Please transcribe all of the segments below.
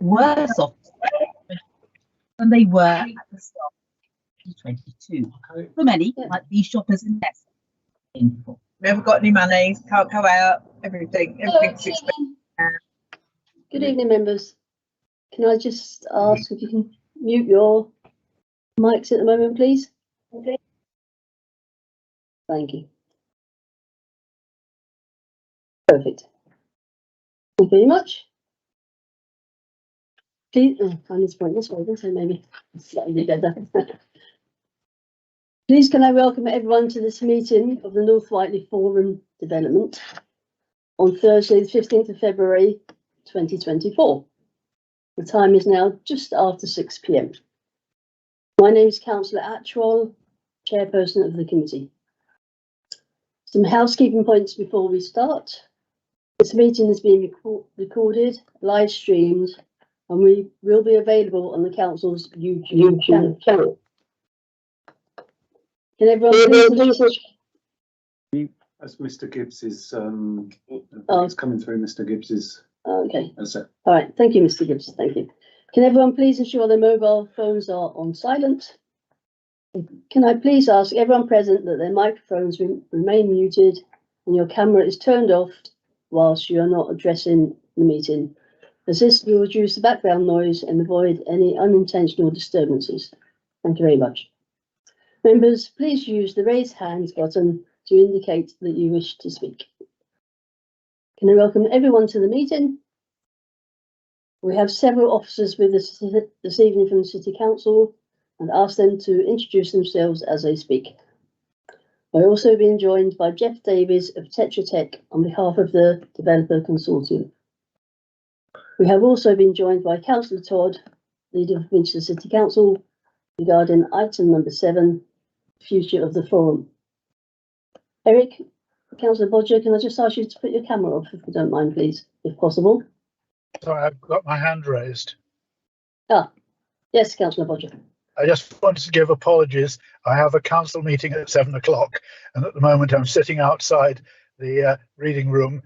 worse off than they were at the start of 2022. For many, like these shoppers in less painful. We haven't got any money, can't go out, everything's expensive. Good evening, members. Can I just ask if you can mute your mics at the moment, please? Okay. Thank you. Perfect. Thank you very much. Please, I need to point this way, so maybe slightly better. Please can I welcome everyone to this meeting of the North Whiteley Forum Development on Thursday, the 15th of February, 2024. The time is now just after 6 p.m. My name is Councillor Atchwell, Chairperson of the committee. Some housekeeping points before we start. This meeting is being recorded, live streamed, and we will be available on the council's YouTube channel. Can everyone please? As Mr. Gibbs is, it's coming through Mr. Gibbs's. Okay. All right. Thank you, Mr. Gibbs. Thank you. Can everyone please ensure their mobile phones are on silent? Can I please ask everyone present that their microphones remain muted and your camera is turned off whilst you are not addressing the meeting, as this will reduce the background noise and avoid any unintentional disturbances. Thank you very much. Members, please use the raise hands button to indicate that you wish to speak. Can I welcome everyone to the meeting? We have several officers with us this evening from the City Council and ask them to introduce themselves as they speak. We're also being joined by Jeff Davies of Tetra Tech on behalf of the Developer Consortium. We have also been joined by Councillor Todd, Leader of Winchester City Council, regarding item number 7, future of the forum. Eric, Councillor Bodger, can I just ask you to put your camera off, if you don't mind, please, if possible? Sorry, I've got my hand raised. Yes, Councillor Bodger. I just wanted to give apologies. I have a council meeting at 7 o'clock, and at the moment I'm sitting outside the reading room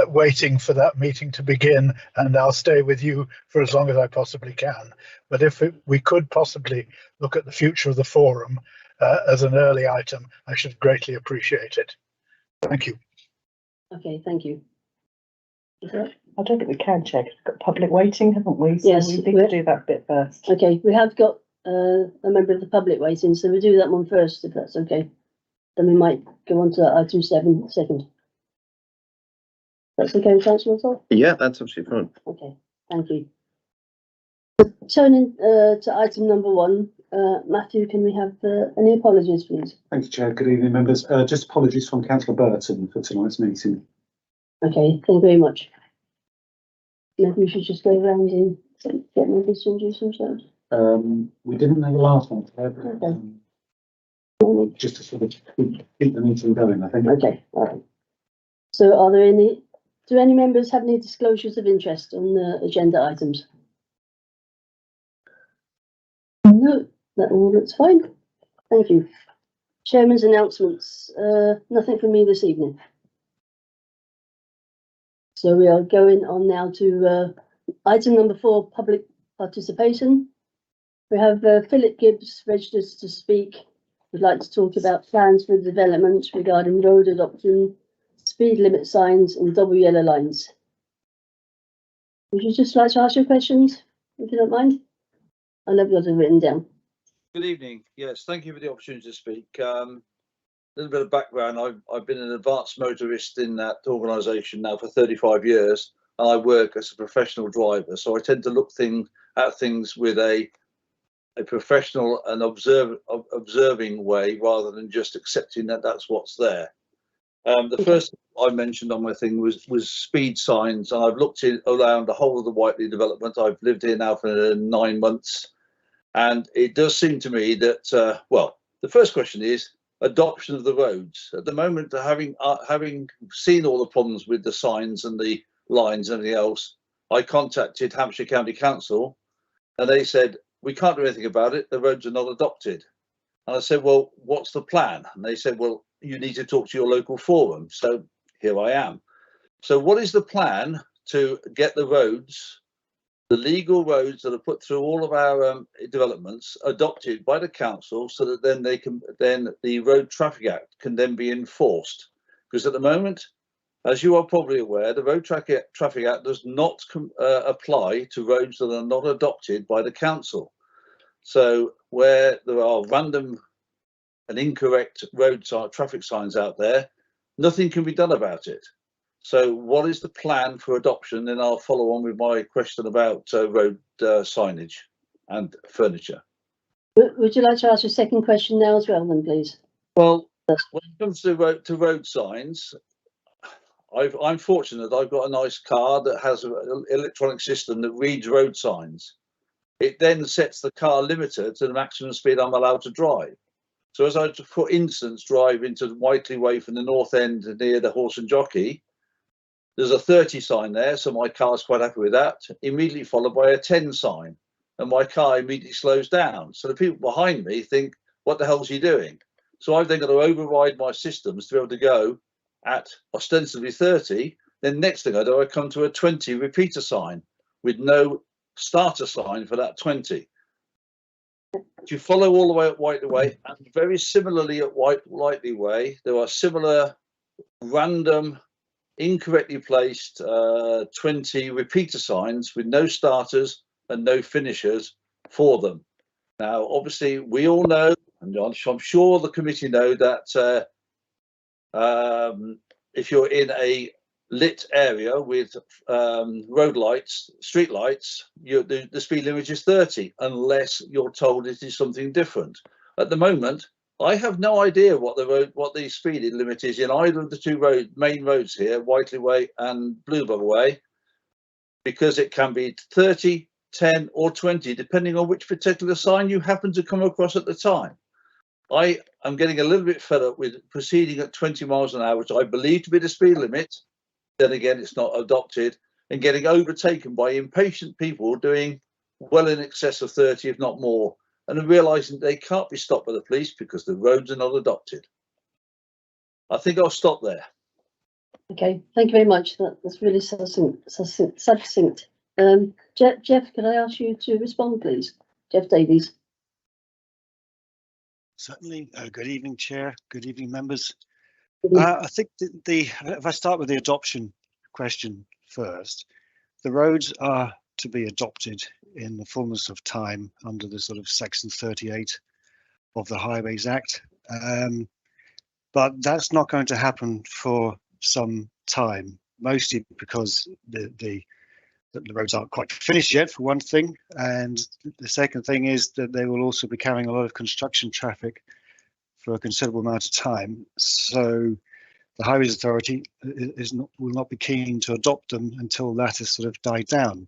waiting for that meeting to begin, and I'll stay with you for as long as I possibly can. But if we could possibly look at the future of the forum as an early item, I should greatly appreciate it. Thank you. Okay, thank you. I don't think we can check. We've got public waiting, haven't we? So yes, we need to do that bit first. Okay, we have got a member of the public waiting, so we'll do that one first, if that's okay. Then we might go on to item 7 second. That's okay, Councillor Todd? Yeah, that's absolutely fine. Okay, thank you. Turning to item number 1, Matthew, can we have any apologies, please? Thank you, Chair. Good evening, members. Just apologies from Councillor Burton for tonight's meeting. Okay, thank you very much. Maybe we should just go around and get members to introduce themselves. We didn't have the last one, Chair, but, Okay. just to sort of keep the meeting going, I think. Okay, all right. So are there do any members have any disclosures of interest on the agenda items? No, that all looks fine. Thank you. Chairman's announcements. Nothing from me this evening. So we are going on now to item number 4, public participation. We have Philip Gibbs registered to speak. We'd like to talk about plans for development regarding road adoption, speed limit signs and double yellow lines. Would you just like to ask your questions, if you don't mind? I know yours are written down. Good evening. Yes, thank you for the opportunity to speak. A little bit of background. I've been an advanced motorist in that organisation now for 35 years, and I work as a professional driver. So I tend to look at things with a professional and observing way, rather than just accepting that that's what's there. The first I mentioned on my thing was speed signs, and I've looked around the whole of the Whiteley development. I've lived here now for 9 months, and it does seem to me that well, the first question is adoption of the roads. At the moment, having seen all the problems with the signs and the lines and everything else, I contacted Hampshire County Council, and they said we can't do anything about it. The roads are not adopted. And I said, well, what's the plan? And they said, well, you need to talk to your local forum. So here I am. So what is the plan to get the roads the legal roads that are put through all of our developments adopted by the council, so that then the Road Traffic Act can then be enforced. Because at the moment, as you are probably aware, the Road Traffic Act does not apply to roads that are not adopted by the council. So where there are random and incorrect traffic signs out there, nothing can be done about it. So what is the plan for adoption? Then I'll follow on with my question about road signage and furniture. Would you like to ask your second question now as well, then, please? Well, when it comes to road signs, I'm fortunate I've got a nice car that has an electronic system that reads road signs. It then sets the car limiter to the maximum speed I'm allowed to drive. So as I, for instance, drive into Whiteley Way from the north end near the Horse and Jockey, there's a 30 sign there, so my car's quite happy with that, immediately followed by a 10 sign, and my car immediately slows down. So the people behind me think, what the hell's he doing? So I've then got to override my systems to be able to go at ostensibly 30. Then next thing I do, I come to a 20 repeater sign with no starter sign for that 20. To follow all the way at Whiteley Way, and very similarly at Whiteley Way, there are similar random, incorrectly placed 20 repeater signs with no starters and no finishers for them. Now, obviously, we all know, and I'm sure the committee know, that if you're in a lit area with road lights, street lights, the speed limit is 30, unless you're told it is something different. At the moment, I have no idea what the speed limit is in either of the two main roads here, Whiteley Way and Bluebell Way, because it can be 30, 10 or 20, depending on which particular sign you happen to come across at the time. I am getting a little bit fed up with proceeding at 20 miles an hour, which I believe to be the speed limit. Then again, it's not adopted, and getting overtaken by impatient people doing well in excess of 30, if not more, and realizing they can't be stopped by the police because the roads are not adopted. I think I'll stop there. Okay, thank you very much. That's really succinct. Jeff, can I ask you to respond, please? Jeff Davies. Certainly. Good evening, Chair. Good evening, members. I think if I start with the adoption question first, the roads are to be adopted in the fullness of time under the sort of Section 38 of the Highways Act. But that's not going to happen for some time, mostly because the roads aren't quite finished yet, for one thing. And the second thing is that they will also be carrying a lot of construction traffic for a considerable amount of time. So the Highways Authority will not be keen to adopt them until that has sort of died down.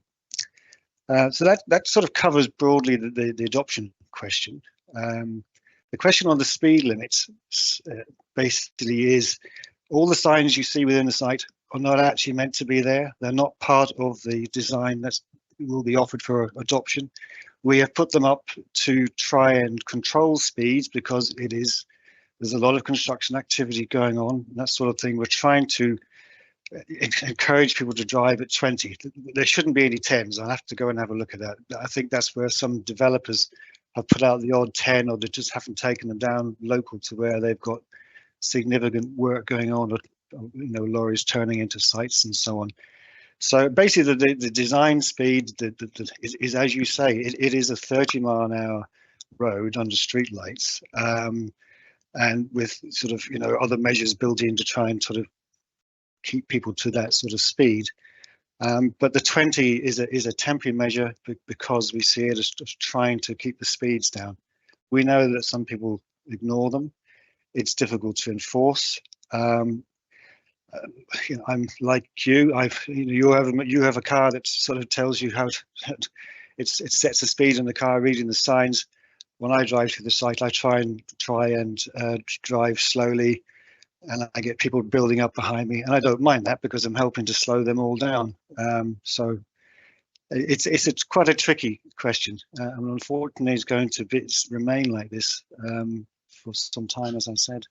So that sort of covers broadly the adoption question. The question on the speed limits basically is all the signs you see within the site are not actually meant to be there. They're not part of the design that will be offered for adoption. We have put them up to try and control speeds because there's a lot of construction activity going on, that sort of thing. We're trying to encourage people to drive at 20. There shouldn't be any 10s. I'll have to go and have a look at that. I think that's where some developers have put out the odd 10, or they just haven't taken them down local to where they've got significant work going on, or lorries turning into sites and so on. So basically the design speed is, as you say, it is a 30-mile-an-hour road under street lights, and with sort of other measures built in to try and sort of keep people to that sort of speed. But the 20 is a temporary measure because we see it as just trying to keep the speeds down. We know that some people ignore them. It's difficult to enforce. I'm like you. You have a car that sort of tells you how it sets the speed in the car, reading the signs. When I drive through the site, I try and drive slowly, and I get people building up behind me, and I don't mind that because I'm helping to slow them all down. So it's quite a tricky question, and unfortunately, it's going to remain like this for some time, as I said.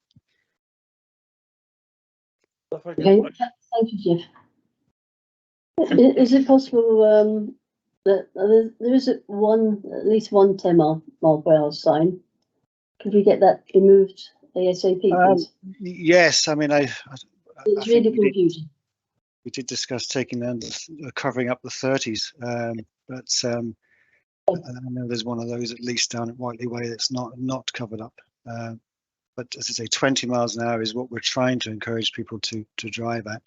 Okay, thank you, Jeff. Is it possible There is at least one 10 mile per hour sign. Could we get that removed ASAP, please? Yes, I mean, I It's think really confusing. we did discuss taking down, covering up the 30s, but I know there's one of those at least down at Whiteley Way that's not covered up. But as I say, 20 miles an hour is what we're trying to encourage people to drive at,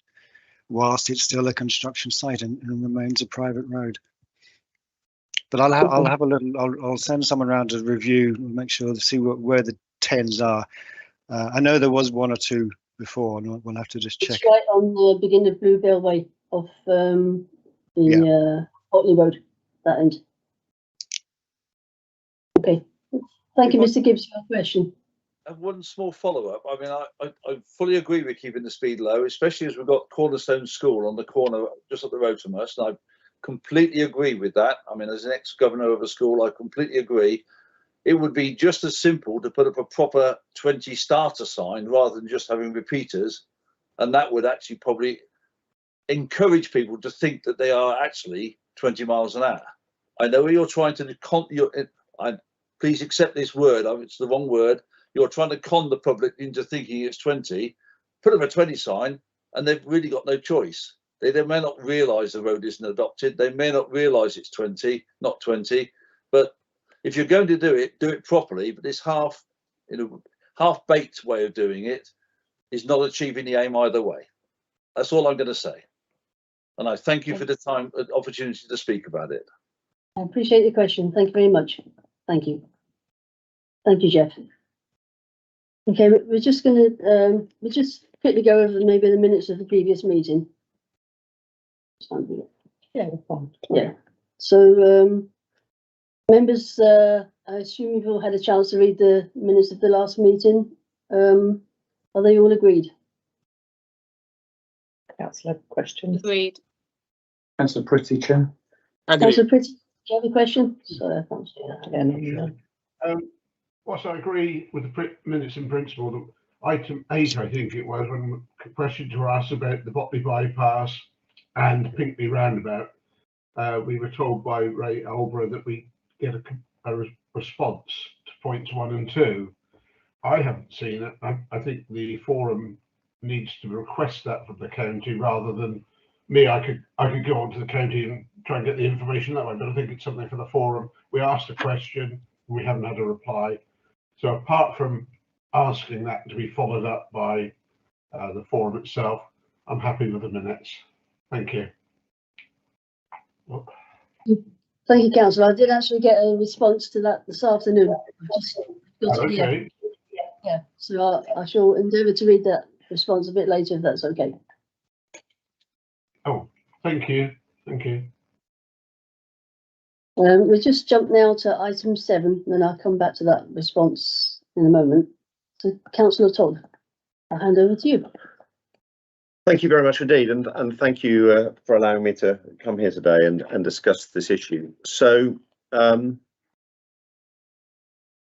whilst it's still a construction site and remains a private road. But I'll have a little. I'll send someone around to review and make sure to see where the 10s are. I know there was one or two before, and we'll have to just check. It's right on the beginning of Bluebell Way off the Whiteley Road, that end. Okay. Thank you, Mr. Gibbs, for your question. And one small follow-up. I mean, I fully agree with keeping the speed low, especially as we've got Cornerstone School on the corner just up the road from us. And I completely agree with that. I mean, as an ex-governor of a school, I completely agree. It would be just as simple to put up a proper 20 starter sign rather than just having repeaters. And that would actually probably encourage people to think that they are actually 20 miles an hour. I know you're trying to please accept this word. It's the wrong word. You're trying to con the public into thinking it's 20. Put up a 20 sign, and they've really got no choice. They may not realise the road isn't adopted. They may not realise it's 20, not 20. But if you're going to do it properly. But this half-baked way of doing it is not achieving the aim either way. That's all I'm going to say. And I thank you for the opportunity to speak about it. I appreciate the question. Thank you very much. Thank you. Thank you, Jeff. Okay, we're just going to we'll just quickly go over maybe the minutes of the previous meeting. Yeah, fine. Yeah. So, members, I assume you've all had a chance to read the minutes of the last meeting. Are they all agreed? Councillor, question. Agreed. Councillor Pretty, Chair. Councillor Pretty, do you have a question? Sorry, I can't see that. Whilst I agree with the minutes in principle, that item 8, I think it was, when questions were asked about the Botley bypass and Pinkley roundabout, we were told by Ray Alborough that we get a response to points 1 and 2. I haven't seen it. I think the forum needs to request that from the county rather than me. I could go onto the county and try and get the information that way, but I think it's something for the forum. We asked a question, we haven't had a reply. So apart from asking that to be followed up by the forum itself, I'm happy with the minutes. Thank you. Thank you, Councillor. I did actually get a response to that this afternoon. Okay. Yeah, so I shall endeavour to read that response a bit later if that's okay. Oh, thank you. Thank you. We'll just jump now to item 7, and then I'll come back to that response in a moment. So, Councillor Todd, I'll hand over to you. Thank you very much indeed, and thank you for allowing me to come here today and discuss this issue. So,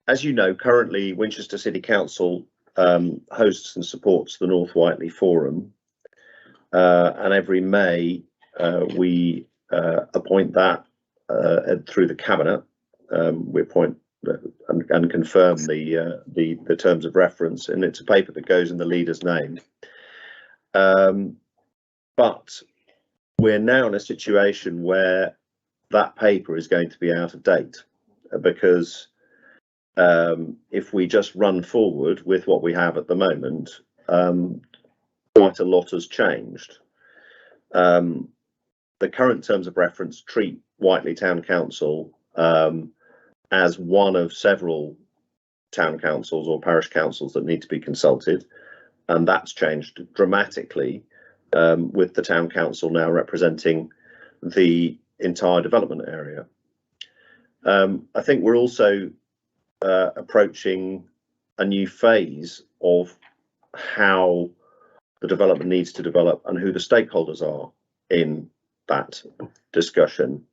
as you know, currently Winchester City Council hosts and supports the North Whiteley Forum, and every May we appoint that through the Cabinet. We appoint and confirm the terms of reference, and it's a paper that goes in the leader's name. But we're now in a situation where that paper is going to be out of date, because if we just run forward with what we have at the moment, quite a lot has changed. The current terms of reference treat Whiteley Town Council as one of several town councils or parish councils that need to be consulted, and that's changed dramatically with the town council now representing the entire development area. I think we're also approaching a new phase of how the development needs to develop and who the stakeholders are in that discussion,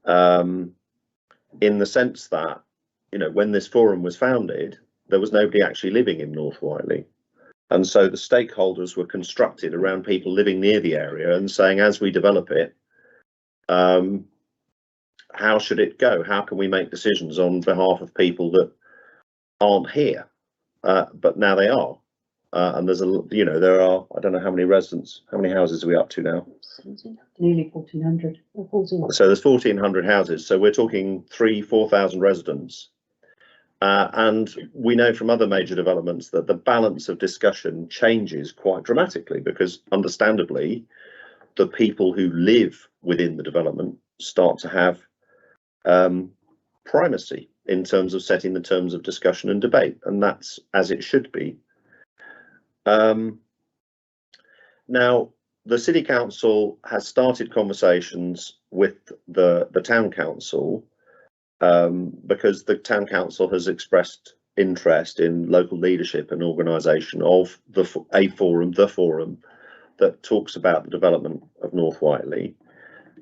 in the sense that, you know, when this forum was founded, there was nobody actually living in North Whiteley, and so the stakeholders were constructed around people living near the area and saying, as we develop it, how should it go? How can we make decisions on behalf of people that aren't here, but now they are? And there's there are, I don't know how many residents, how many houses are we up to now? Nearly 1,400. So there's 1,400 houses. So we're talking 4,000 residents. And we know from other major developments that the balance of discussion changes quite dramatically, because understandably, the people who live within the development start to have primacy in terms of setting the terms of discussion and debate, and that's as it should be. Now, the City Council has started conversations with the Town Council because the Town Council has expressed interest in local leadership and organisation of the forum that talks about the development of North Whiteley,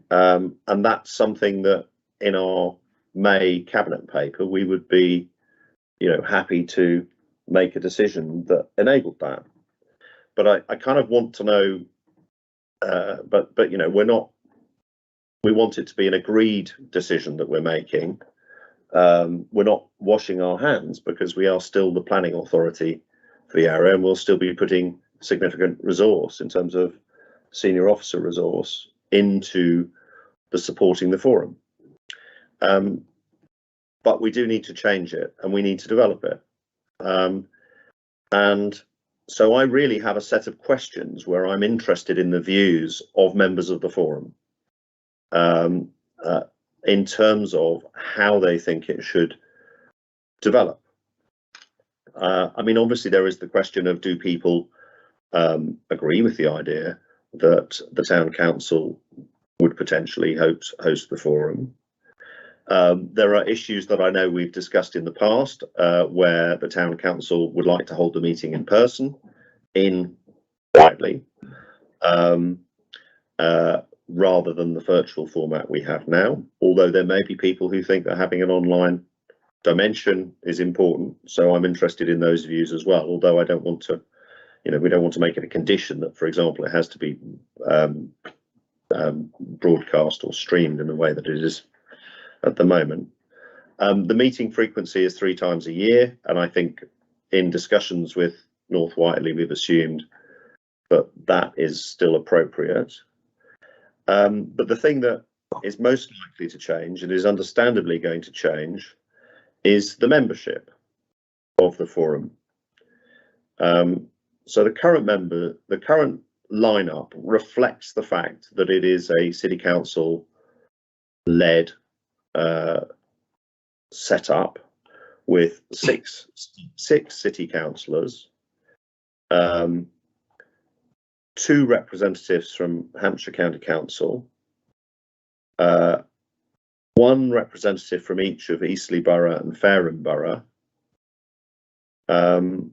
and that's something that in our May Cabinet paper we would be, happy to make a decision that enabled that. But I kind of want to know, but we want it to be an agreed decision that we're making. We're not washing our hands, because we are still the planning authority for the area, and we'll still be putting significant resource in terms of senior officer resource into the supporting the forum. But we do need to change it, and we need to develop it. And so I really have a set of questions where I'm interested in the views of members of the forum in terms of how they think it should develop. I mean, obviously there is the question of, do people agree with the idea that the Town Council would potentially host the forum? There are issues that I know we've discussed in the past where the Town Council would like to hold the meeting in person in Whiteley rather than the virtual format we have now, although there may be people who think that having an online dimension is important. So I'm interested in those views as well, although I don't want to, we don't want to make it a condition that, for example, it has to be broadcast or streamed in the way that it is at the moment. The meeting frequency is 3 times a year, and I think in discussions with North Whiteley we've assumed that that is still appropriate. But the thing that is most likely to change, and is understandably going to change, is the membership of the forum. So the current lineup reflects the fact that it is a City Council led set up with six city councillors, 2 representatives from Hampshire County Council, 1 representative from each of Eastleigh Borough and Fareham Borough, and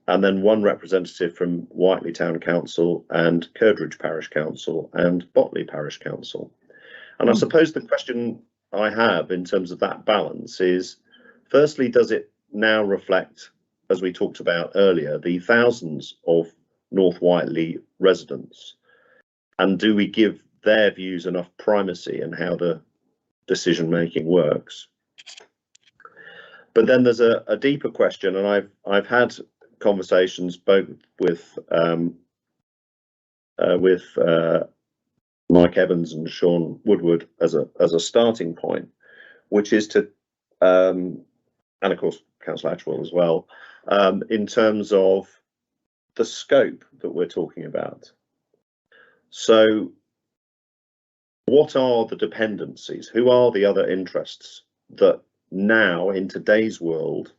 then 1 representative from Whiteley Town Council and Curdridge Parish Council and Botley Parish Council. And I suppose the question I have in terms of that balance is, firstly, does it now reflect, as we talked about earlier, the thousands of North Whiteley residents, and do we give their views enough primacy in how the decision making works? But then there's a deeper question, and I've had conversations both with Mike Evans and Sean Woodward as a starting point, which is to, and of course Councillor Atchwell as well, in terms of the scope that we're talking about. So what are the dependencies? Who are the other interests that now, in today's world,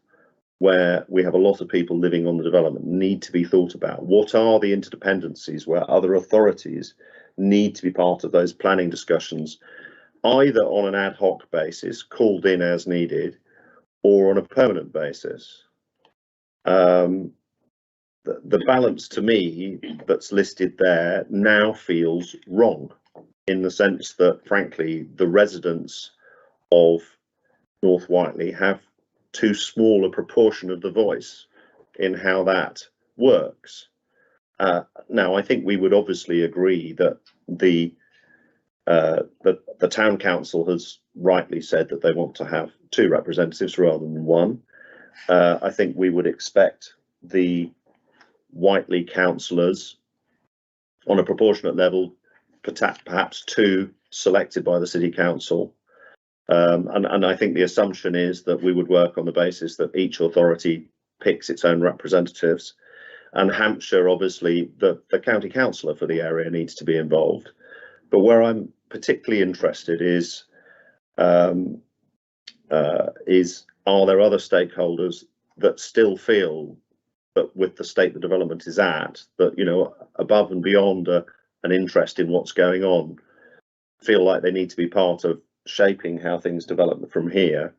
where we have a lot of people living on the development, need to be thought about? What are the interdependencies where other authorities need to be part of those planning discussions, either on an ad hoc basis, called in as needed, or on a permanent basis? The balance to me that's listed there now feels wrong, in the sense that, frankly, the residents of North Whiteley have too small a proportion of the voice in how that works. Now, I think we would obviously agree that the the town council has rightly said that they want to have 2 representatives rather than 1. I think we would expect the Whiteley councillors on a proportionate level, perhaps 2 selected by the city council. And I think the assumption is that we would work on the basis that each authority picks its own representatives. And Hampshire, obviously, the county councillor for the area needs to be involved. But where I'm particularly interested is are there other stakeholders that still feel that with the state the development is at, that, you know, above and beyond an interest in what's going on, feel like they need to be part of shaping how things develop from here.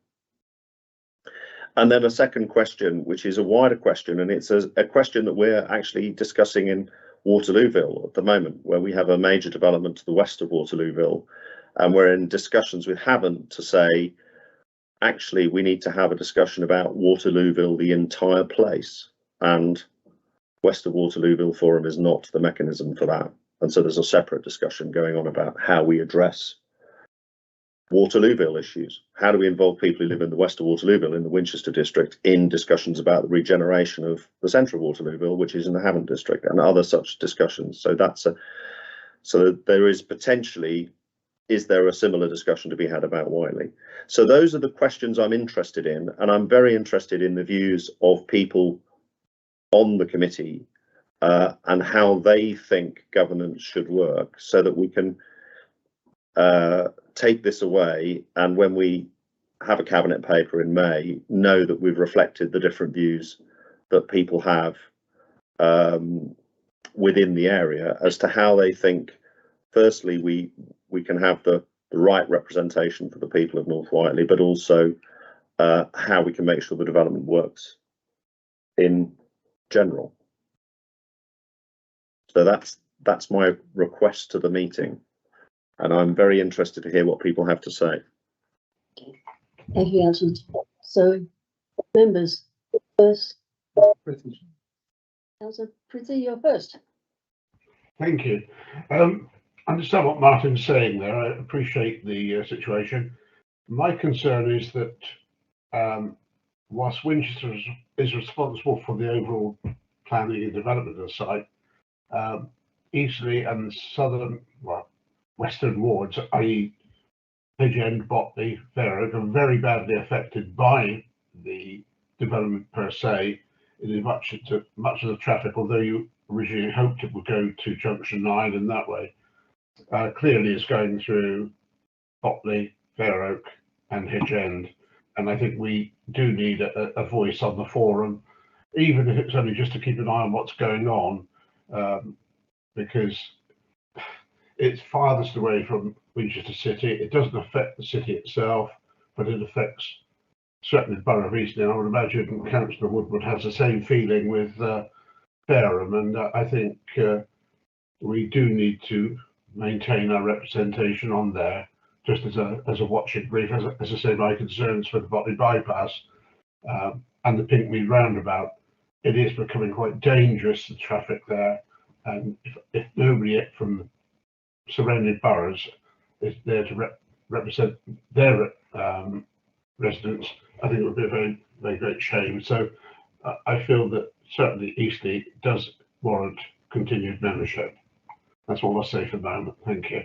And then a second question, which is a wider question, and it's a question that we're actually discussing in Waterlooville at the moment, where we have a major development to the west of Waterlooville, and we're in discussions with Havant to say, actually, we need to have a discussion about Waterlooville, the entire place, and West of Waterlooville Forum is not the mechanism for that. And so there's a separate discussion going on about how we address Waterlooville issues. How do we involve people who live in the west of Waterlooville in the Winchester district in discussions about the regeneration of the centre of Waterlooville, which is in the Havant district, and other such discussions. So so there is potentially, is there a similar discussion to be had about Whiteley? So those are the questions I'm interested in, and I'm very interested in the views of people on the committee and how they think governance should work, so that we can take this away, and when we have a cabinet paper in May, know that we've reflected the different views that people have within the area as to how they think. Firstly, we can have the right representation for the people of North Whiteley, but also how we can make sure the development works in general. So that's my request to the meeting, and I'm very interested to hear what people have to say. Thank you, Anton. So, members, first, Councillor Pretty, you're first. Thank you. I understand what Martin's saying there. I appreciate the situation. My concern is that whilst Winchester is responsible for the overall planning and development of the site, Eastleigh and southern, well, western wards, i.e. Hedge End, Botley, Fair Oak, are very badly affected by the development per se. It is much of the traffic, although you originally hoped it would go to Junction 9 in that way, clearly is going through Botley, Fair Oak and Hedge End. And I think we do need a voice on the forum, even if it's only just to keep an eye on what's going on, because it's farthest away from Winchester City. It doesn't affect the city itself, but it affects certainly the Borough of Eastleigh. I would imagine Councillor Woodward has the same feeling with Fareham, and I think we do need to maintain our representation on there, just as a watching brief. As I say, my concerns for the Botley bypass and the Pinkmead roundabout, it is becoming quite dangerous, the traffic there, and if nobody from the surrounding boroughs is there to represent their residents, I think it would be a very, very great shame. So I feel that certainly Eastleigh does warrant continued membership. That's all I'll say for the moment. Thank you.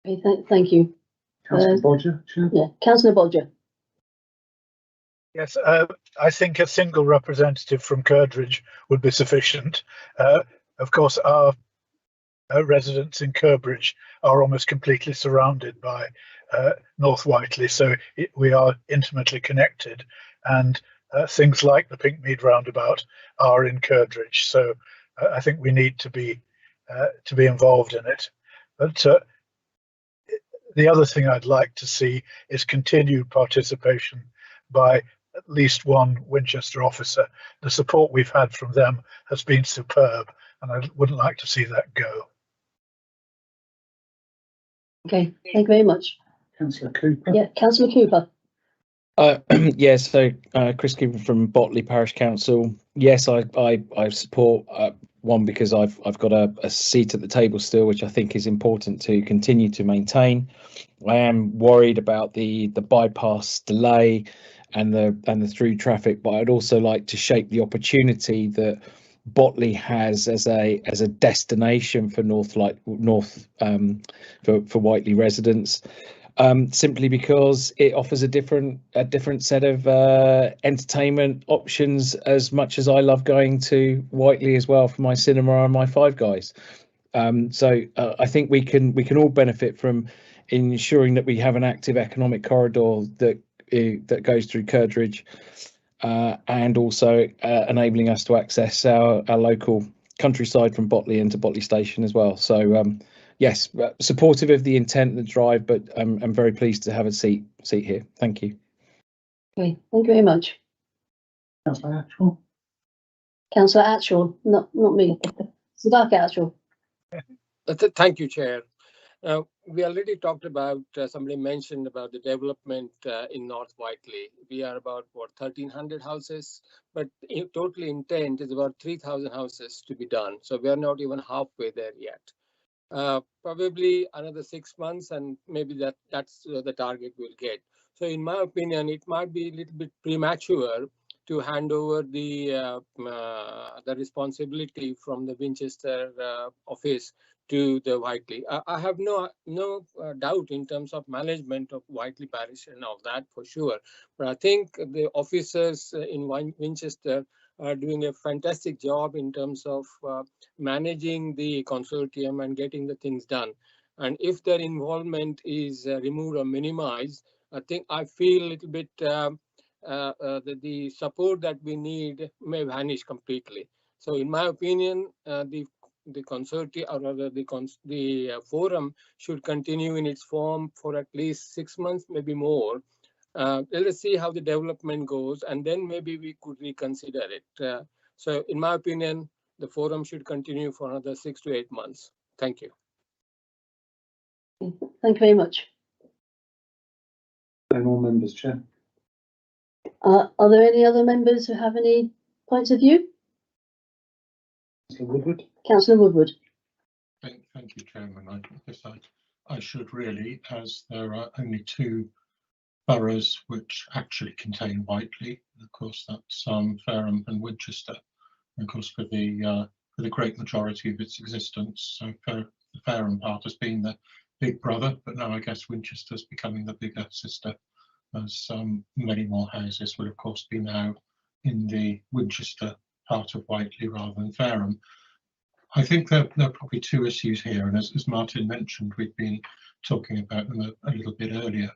Okay, thank you. Councillor Bodger, sure. Yeah, Councillor Bodger. Yes, I think a single representative from Curdridge would be sufficient. Of course, our residents in Curdridge are almost completely surrounded by North Whiteley, so we are intimately connected, and things like the Pinkmead roundabout are in Curdridge, so I think we need to be involved in it. But the other thing I'd like to see is continued participation by at least one Winchester officer. The support we've had from them has been superb, and I wouldn't like to see that go. Okay, thank you very much. Councillor Cooper. Yeah, Councillor Cooper. Yes, so Chris Cooper from Botley Parish Council. Yes, I support One, because I've got a seat at the table still, which I think is important to continue to maintain. I am worried about the bypass delay and the through traffic, but I'd also like to shape the opportunity that Botley has as a destination for for Whiteley residents, simply because it offers a different set of entertainment options, as much as I love going to Whiteley as well for my cinema and my Five Guys. So I think we can all benefit from ensuring that we have an active economic corridor that goes through Curdridge, and also enabling us to access our local countryside from Botley into Botley Station as well. So yes, supportive of the intent and the drive, but I'm very pleased to have a seat here. Thank you. Okay, thank you very much. Councillor Atchell. Councillor Atchell, not me. Siddharth Atchell. Thank you, Chair. We already talked about, somebody mentioned about the development in North Whiteley. We are about, 1,300 houses, but total intent is about 3,000 houses to be done. So we are not even halfway there yet. Probably another 6 months, and maybe that's the target we'll get. So in my opinion, it might be a little bit premature to hand over the responsibility from the Winchester office to the Whiteley. I have no doubt in terms of management of Whiteley Parish and all that for sure. But I think the officers in Winchester are doing a fantastic job in terms of managing the consortium and getting the things done. And if their involvement is removed or minimized, I feel a little bit the support that we need may vanish completely. So in my opinion, the consortium, or rather the forum, should continue in its form for at least 6 months, maybe more. Let's see how the development goes, and then maybe we could reconsider it. So in my opinion, the forum should continue for another 6 to 8 months. Thank you. Thank you very much. No more members, Chair. Are there any other members who have any points of view? Councillor Woodward. Councillor Woodward. Thank you, Chairman. I guess I should really, as there are only 2 boroughs which actually contain Whiteley. Of course, that's Fareham and Winchester. And of course, for the great majority of its existence, so the Fareham part has been the big brother, but now I guess Winchester's becoming the bigger sister, as many more houses will of course be now in the Winchester part of Whiteley rather than Fareham. I think there are probably 2 issues here, and as Martin mentioned, we've been talking about them a little bit earlier.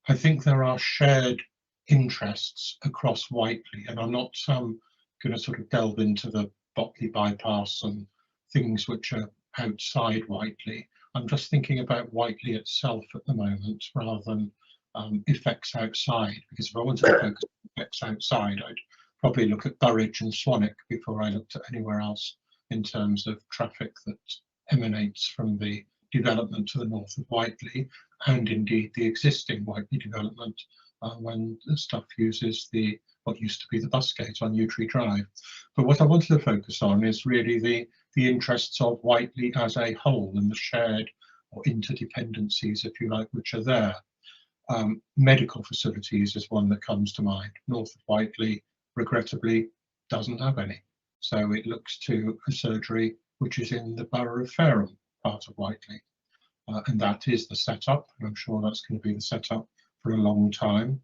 I think there are shared interests across Whiteley, and I'm not going to sort of delve into the Botley bypass and things which are outside Whiteley. I'm just thinking about Whiteley itself at the moment rather than effects outside, because if I wanted to focus on effects outside, I'd probably look at Burridge and Swanwick before I looked at anywhere else in terms of traffic that emanates from the development to the north of Whiteley, and indeed the existing Whiteley development when the stuff uses what used to be the bus gate on Yew Tree Drive. But what I wanted to focus on is really the interests of Whiteley as a whole and the shared or interdependencies, if you like, which are there. Medical facilities is one that comes to mind. North of Whiteley, regrettably, doesn't have any. So it looks to a surgery which is in the borough of Fareham, part of Whiteley. And that is the setup, and I'm sure that's going to be the setup for a long time.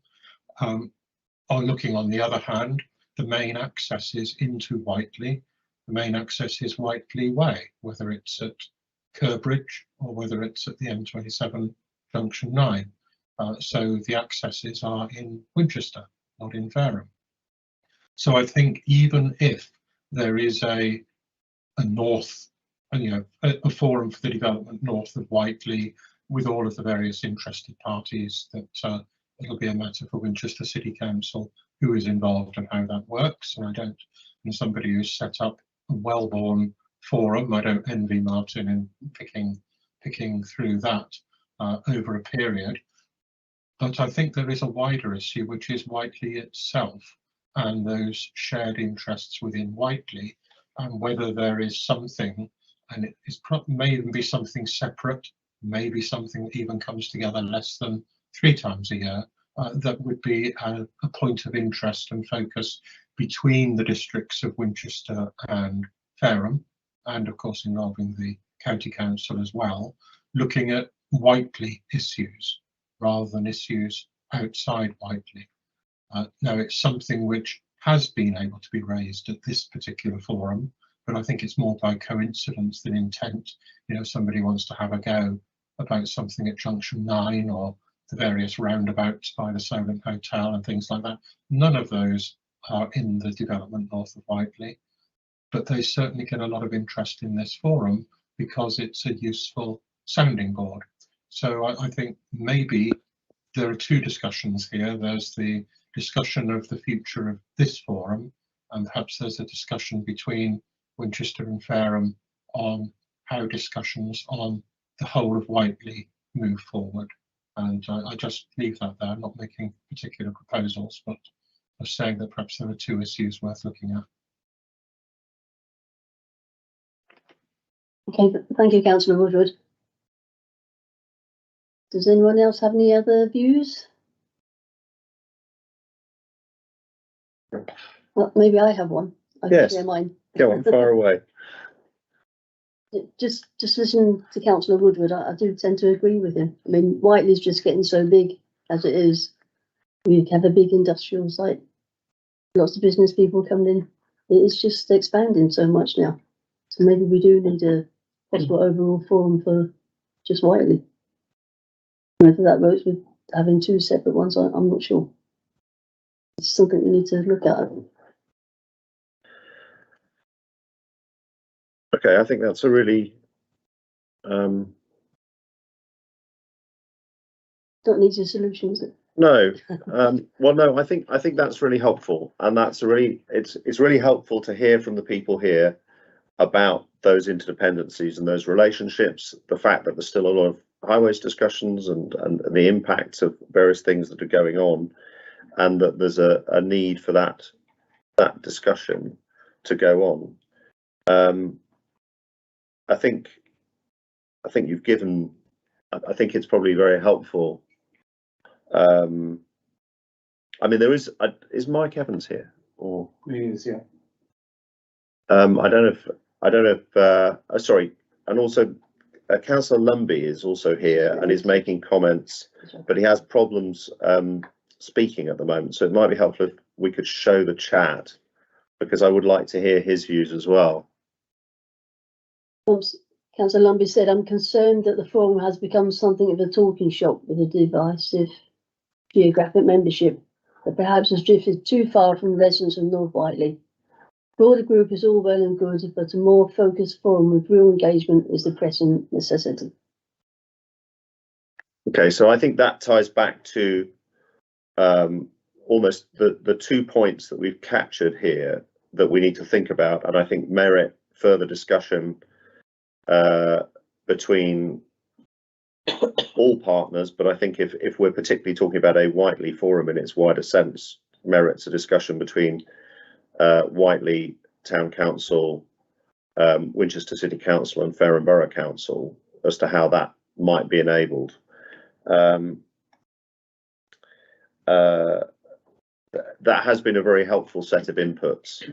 Looking on the other hand, the main accesses into Whiteley, the main access is Whiteley Way, whether it's at Curdridge or whether it's at the M27 junction 9. So the accesses are in Winchester, not in Fareham. So I think even if there is a north, a forum for the development north of Whiteley with all of the various interested parties, that it'll be a matter for Winchester City Council who is involved and how that works. And and somebody who's set up a well-born forum, I don't envy Martin in picking through that over a period. But I think there is a wider issue, which is Whiteley itself and those shared interests within Whiteley and whether there is something, and it is may even be something separate, maybe something that even comes together less than 3 times a year, that would be a point of interest and focus between the districts of Winchester and Fareham, and of course involving the county council as well, looking at Whiteley issues rather than issues outside Whiteley. Now, it's something which has been able to be raised at this particular forum, but I think it's more by coincidence than intent. You know, somebody wants to have a go about something at Junction 9 or the various roundabouts by the Solent Hotel and things like that. None of those are in the development north of Whiteley, but they certainly get a lot of interest in this forum because it's a useful sounding board. So I think maybe there are 2 discussions here. There's the discussion of the future of this forum, and perhaps there's a discussion between Winchester and Fareham on how discussions on the whole of Whiteley move forward. And I just leave that there, not making particular proposals, but just saying that perhaps there are 2 issues worth looking at. Okay, thank you, Councillor Woodward. Does anyone else have any other views? Well, maybe I have one. I can share mine. Go on, far away. Just listen to Councillor Woodward. I do tend to agree with him. I mean, Whiteley's just getting so big as it is. We have a big industrial site, lots of business people coming in. It's just expanding so much now. So maybe we do need a possible overall forum for just Whiteley. Whether that works with having 2 separate ones, I'm not sure. It's something we need to look at. Okay, I think that's a really Don't need a solution, is it? no. Well, no, I think that's really helpful, and that's really it's really helpful to hear from the people here about those interdependencies and those relationships. The fact that there's still a lot of highways discussions and the impacts of various things that are going on, and that there's a need for that discussion to go on. I think you've given. I think it's probably very helpful. I mean, there is Mike Evans here, or He is, yeah. I don't know if sorry, and also Councillor Lumby is also here and is making comments, but he has problems speaking at the moment, so it might be helpful if we could show the chat, because I would like to hear his views as well. Councillor Lumby said, I'm concerned that the forum has become something of a talking shop with a divisive geographic membership that perhaps has drifted too far from the residents of North Whiteley. Broader group is all well and good, but a more focused forum with real engagement is the pressing necessity. Okay, so I think that ties back to almost the 2 points that we've captured here that we need to think about, and I think merit further discussion between all partners. But I think if we're particularly talking about a Whiteley forum in its wider sense, merits a discussion between Whiteley Town Council, Winchester City Council and Fareham Borough Council as to how that might be enabled. That has been a very helpful set of inputs.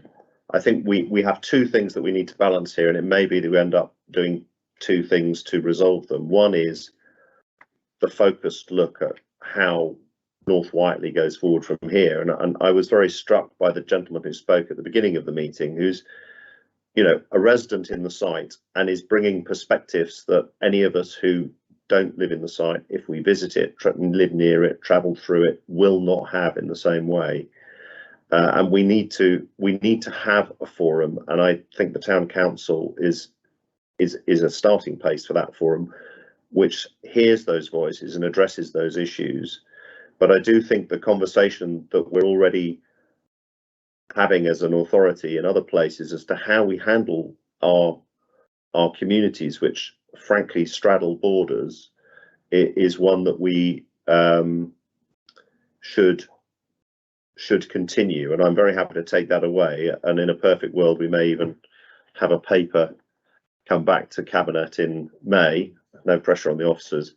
I think we have 2 things that we need to balance here, and it may be that we end up doing 2 things to resolve them. One is the focused look at how North Whiteley goes forward from here, and I was very struck by the gentleman who spoke at the beginning of the meeting, who's, you know, a resident in the site and is bringing perspectives that any of us who don't live in the site, if we visit it, live near it, travel through it, will not have in the same way. And we need to have a forum, and I think the town council is a starting place for that forum, which hears those voices and addresses those issues. But I do think the conversation that we're already having as an authority in other places as to how we handle our communities, which frankly straddle borders, is one that we should continue, and I'm very happy to take that away. And in a perfect world, we may even have a paper come back to Cabinet in May, no pressure on the officers,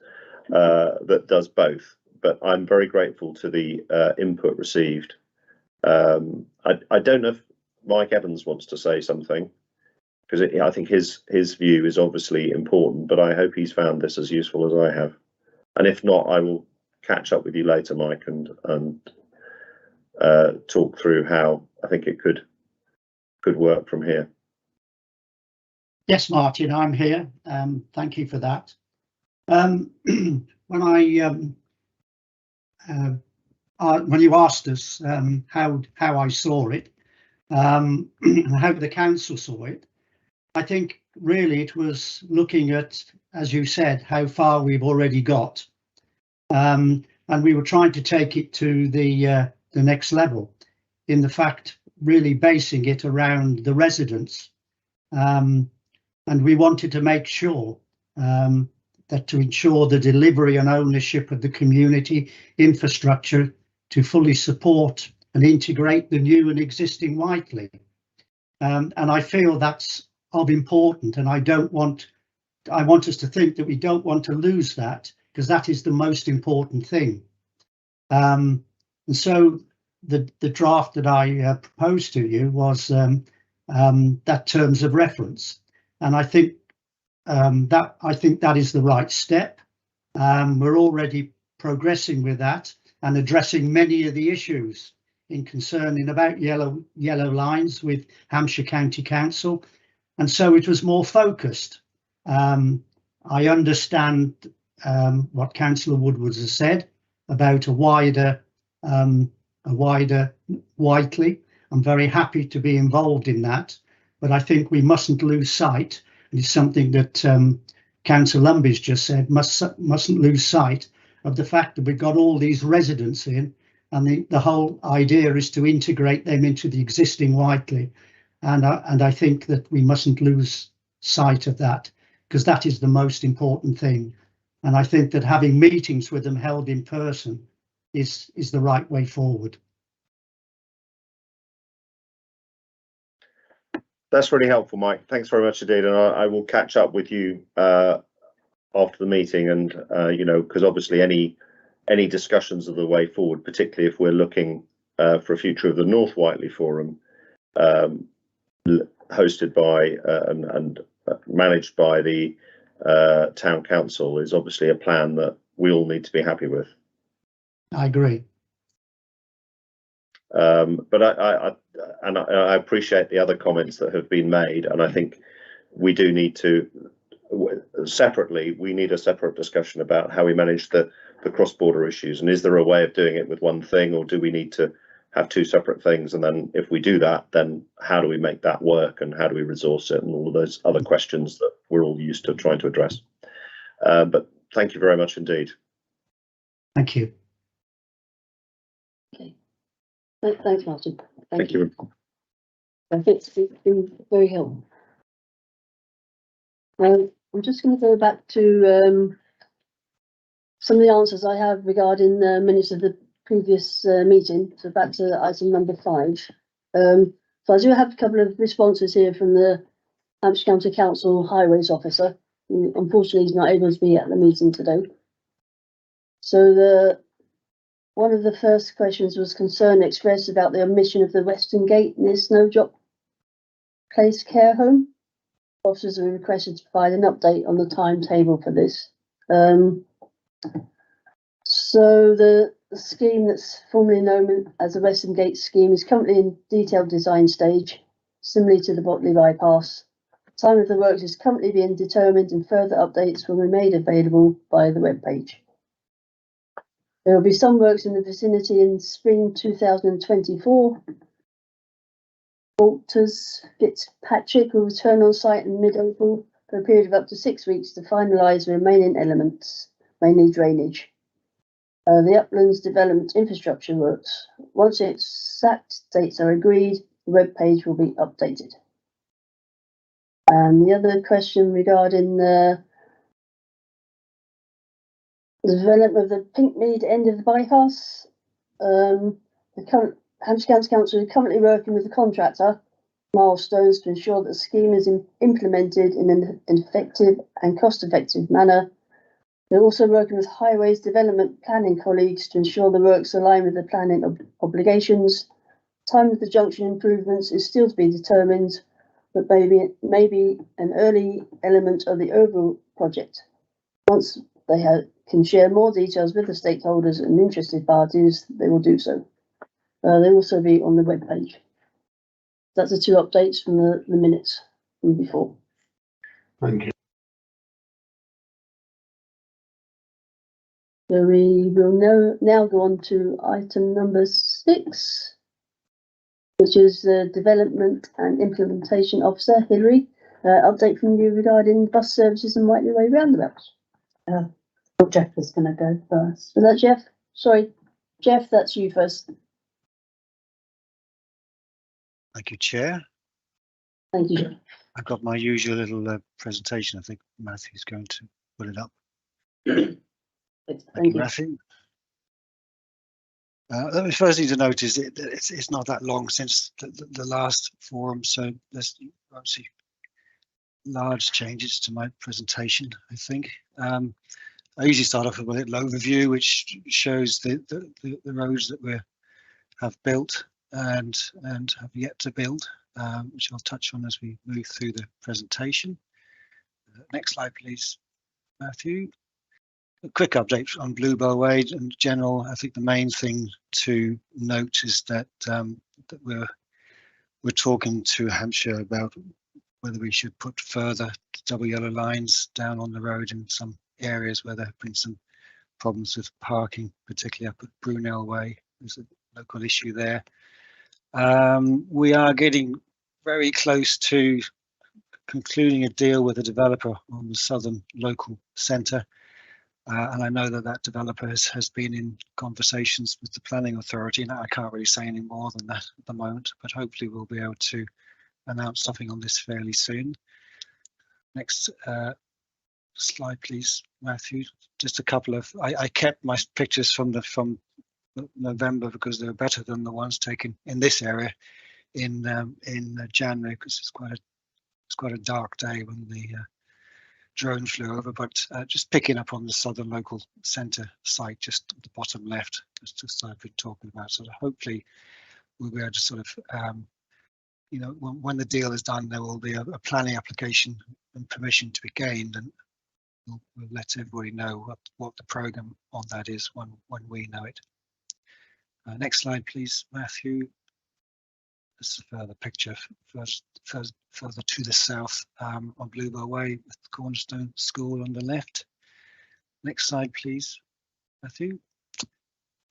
that does both. But I'm very grateful to the input received. I don't know if Mike Evans wants to say something, because I think his view is obviously important, but I hope he's found this as useful as I have. And if not, I will catch up with you later, Mike, and talk through how I think it could work from here. Yes, Martin, I'm here. Thank you for that. When you asked us how I saw it, and how the council saw it, I think really it was looking at, as you said, how far we've already got, and we were trying to take it to the next level, in the fact really basing it around the residents, and we wanted to make sure that to ensure the delivery and ownership of the community infrastructure to fully support and integrate the new and existing Whiteley. And I feel that's of important, and I want us to think that we don't want to lose that, because that is the most important thing. And so the draft that I proposed to you was that terms of reference, and I think that is the right step. We're already progressing with that and addressing many of the issues concerning about yellow lines with Hampshire County Council, and so it was more focused. I understand what Councillor Woodward has said about a wider Whiteley. I'm very happy to be involved in that, but I think we mustn't lose sight, and it's something that Councillor Lumby's just said, mustn't lose sight of the fact that we've got all these residents in, and the whole idea is to integrate them into the existing Whiteley, and I think that we mustn't lose sight of that, because that is the most important thing. And I think that having meetings with them held in person is the right way forward. That's really helpful, Mike. Thanks very much indeed, and I will catch up with you after the meeting, and because obviously any discussions of the way forward, particularly if we're looking for a future of the North Whiteley Forum, hosted by and managed by the town council, is obviously a plan that we all need to be happy with. I agree. But I appreciate the other comments that have been made, and I think we do need to separately. We need a separate discussion about how we manage the cross-border issues, and is there a way of doing it with one thing, or do we need to have two separate things? And then if we do that, then how do we make that work, and how do we resource it, and all of those other questions that we're all used to trying to address. But thank you very much indeed. Thank you. Okay. Thanks, Martin. Thank you. I think it's been very helpful. I'm just going to go back to some of the answers I have regarding the minutes of the previous meeting. So back to item number 5. So I do have a couple of responses here from the Hampshire County Council Highways Officer. Unfortunately, he's not able to be at the meeting today. So one of the first questions was concern expressed about the omission of the Western Gate near Snowdrop Place Care Home. Officers are requested to provide an update on the timetable for this. So the scheme that's formerly known as the Western Gate scheme is currently in detailed design stage, similarly to the Botley bypass. Time of the works is currently being determined, and further updates will be made available via the webpage. There will be some works in the vicinity in spring 2024. Walters Fitzpatrick will return on site in mid-April for a period of up to 6 weeks to finalise the remaining elements, mainly drainage. The Uplands Development Infrastructure works. Once its exact dates are agreed, the webpage will be updated. And the other question regarding the development of the Pinkmead end of the bypass. The current Hampshire County Council is currently working with the contractor milestones to ensure that the scheme is implemented in an effective and cost-effective manner. They're also working with highways development planning colleagues to ensure the works align with the planning obligations. Time of the junction improvements is still to be determined, but maybe an early element of the overall project. Once they can share more details with the stakeholders and interested parties, they will do so. They'll also be on the webpage. That's the two updates from the minutes from before. Thank you. So we will now go on to item number 6, which is the Development and Implementation Officer, Hilary. Update from you regarding bus services and Whiteley Way roundabouts. Jeff was going to go first. Is that Jeff? Sorry, Jeff, that's you first. Thank you, Chair. Thank you, Jeff. I've got my usual little presentation. I think Matthew's going to put it up. Thank you, Matthew. The first thing to note is that it's not that long since the last forum, so there's obviously large changes to my presentation, I think. I usually start off with a little overview, which shows the roads that we have built and have yet to build, which I'll touch on as we move through the presentation. Next slide, please, Matthew. A quick update on Bluebell Way in general. I think the main thing to note is that that we're talking to Hampshire about whether we should put further double yellow lines down on the road in some areas where there have been some problems with parking, particularly up at Brunel Way. There's a local issue there. We are getting very close to concluding a deal with a developer on the southern local centre. And I know that developer has been in conversations with the planning authority, and I can't really say any more than that at the moment, but hopefully we'll be able to announce something on this fairly soon. Next slide, please, Matthew. Just a couple of, I kept my pictures from November because they were better than the ones taken in this area in January, because it's quite a dark day when the drone flew over, but just picking up on the southern local centre site, just at the bottom left, just I've been talking about. So hopefully we'll be able to sort of, you know, when the deal is done, there will be a planning application and permission to be gained, and we'll let everybody know what the programme on that is when we know it. Next slide, please, Matthew. This is a further picture further to the south on Bluebell Way with Cornerstone School on the left. Next slide, please, Matthew.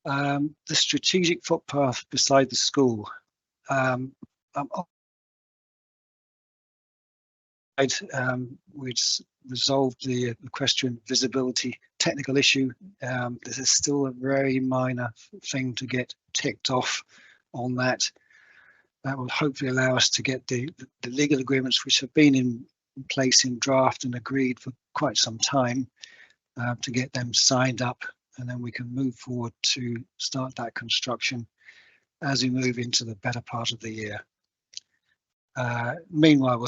The strategic footpath beside the school. We've resolved the equestrian visibility technical issue. This is still a very minor thing to get ticked off on that. That will hopefully allow us to get the legal agreements, which have been in place in draft and agreed for quite some time, to get them signed up, and then we can move forward to start that construction as we move into the better part of the year. Meanwhile,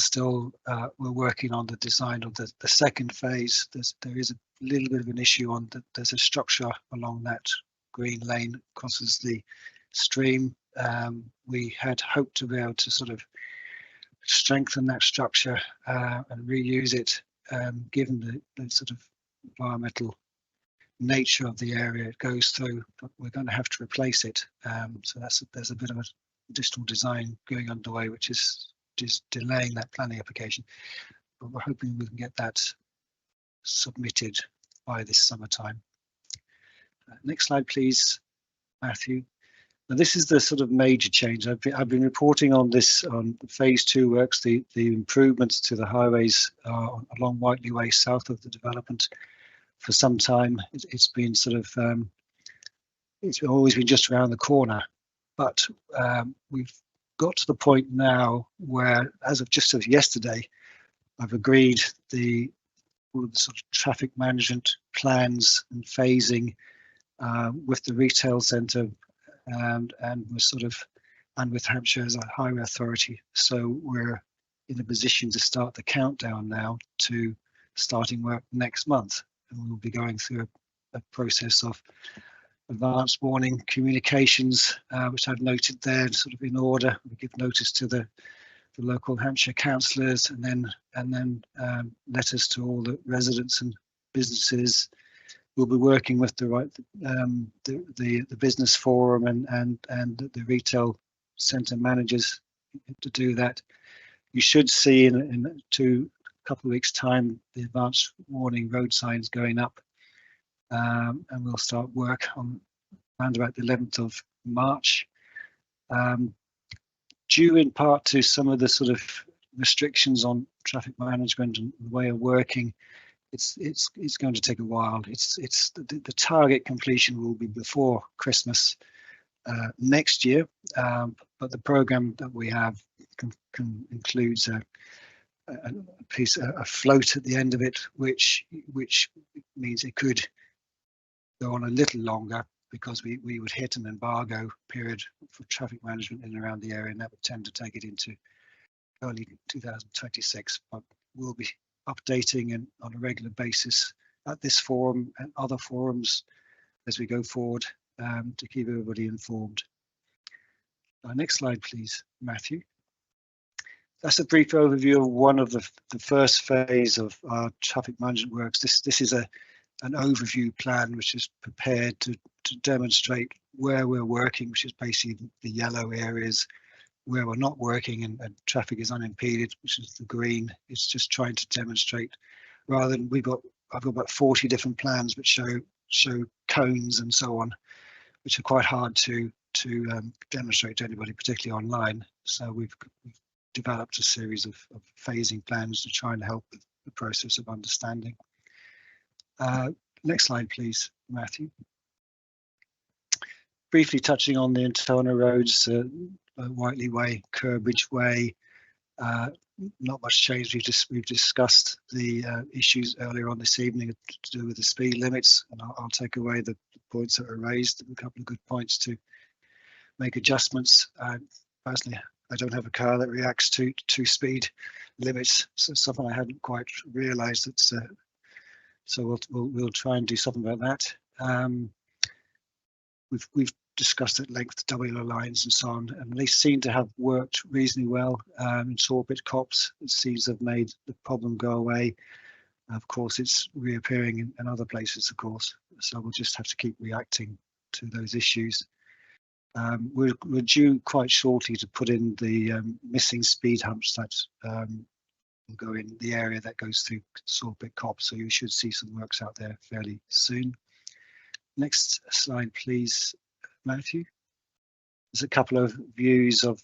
we're working on the design of the second phase. There is a little bit of an issue on that. There's a structure along that green lane that crosses the stream. We had hoped to be able to sort of strengthen that structure and reuse it, given the sort of environmental nature of the area it goes through, but we're going to have to replace it. So there's a bit of an additional design going underway, which is just delaying that planning application, but we're hoping we can get that submitted by this summertime. Next slide, please, Matthew. Now, this is the sort of major change. I've been reporting on this on phase 2 works, the improvements to the highways along Whiteley Way south of the development for some time. It's been sort of it's always been just around the corner, but we've got to the point now where, as of just of yesterday, I've agreed all of the sort of traffic management plans and phasing with the retail centre. And we're sort of and with Hampshire as a highway authority. So we're in a position to start the countdown now to starting work next month, and we'll be going through a process of advance warning communications, which I've noted there, sort of in order. We give notice to the local Hampshire councillors, and then letters to all the residents and businesses. We'll be working with the business forum and the retail centre managers to do that. You should see in a couple of weeks' time the advance warning road signs going up, and we'll start work on around about the 11th of March. Due in part to some of the sort of restrictions on traffic management and the way of working, it's going to take a while. The target completion will be before Christmas next year, but the program that we have includes a float at the end of it, which means it could go on a little longer, because we would hit an embargo period for traffic management in and around the area, and that would tend to take it into early 2026. But we'll be updating and on a regular basis at this forum and other forums as we go forward, to keep everybody informed. Next slide, please, Matthew. That's a brief overview of one of the first phase of our traffic management works. This is an overview plan which is prepared to demonstrate where we're working, which is basically the yellow areas, where we're not working and traffic is unimpeded, which is the green. It's just trying to demonstrate, rather than I've got about 40 different plans which show cones and so on, which are quite hard to demonstrate to anybody, particularly online. So we've developed a series of phasing plans to try and help with the process of understanding. Next slide, please, Matthew. Briefly touching on the internal roads, Whiteley Way, Curbridge Way, not much change. We've discussed the issues earlier on this evening to do with the speed limits, and I'll take away the points that were raised. A couple of good points to make adjustments. Personally, I don't have a car that reacts to speed limits, so something I hadn't quite realised. So we'll try and do something about that. We've discussed at length double lines and so on, and they seem to have worked reasonably well. In Sorbit Cops, it seems to have made the problem go away. Of course, it's reappearing in other places, of course, so we'll just have to keep reacting to those issues. We're due quite shortly to put in the missing speed humps that will go in the area that goes through Sorbit Cops, so you should see some works out there fairly soon. Next slide, please, Matthew. There's a couple of views of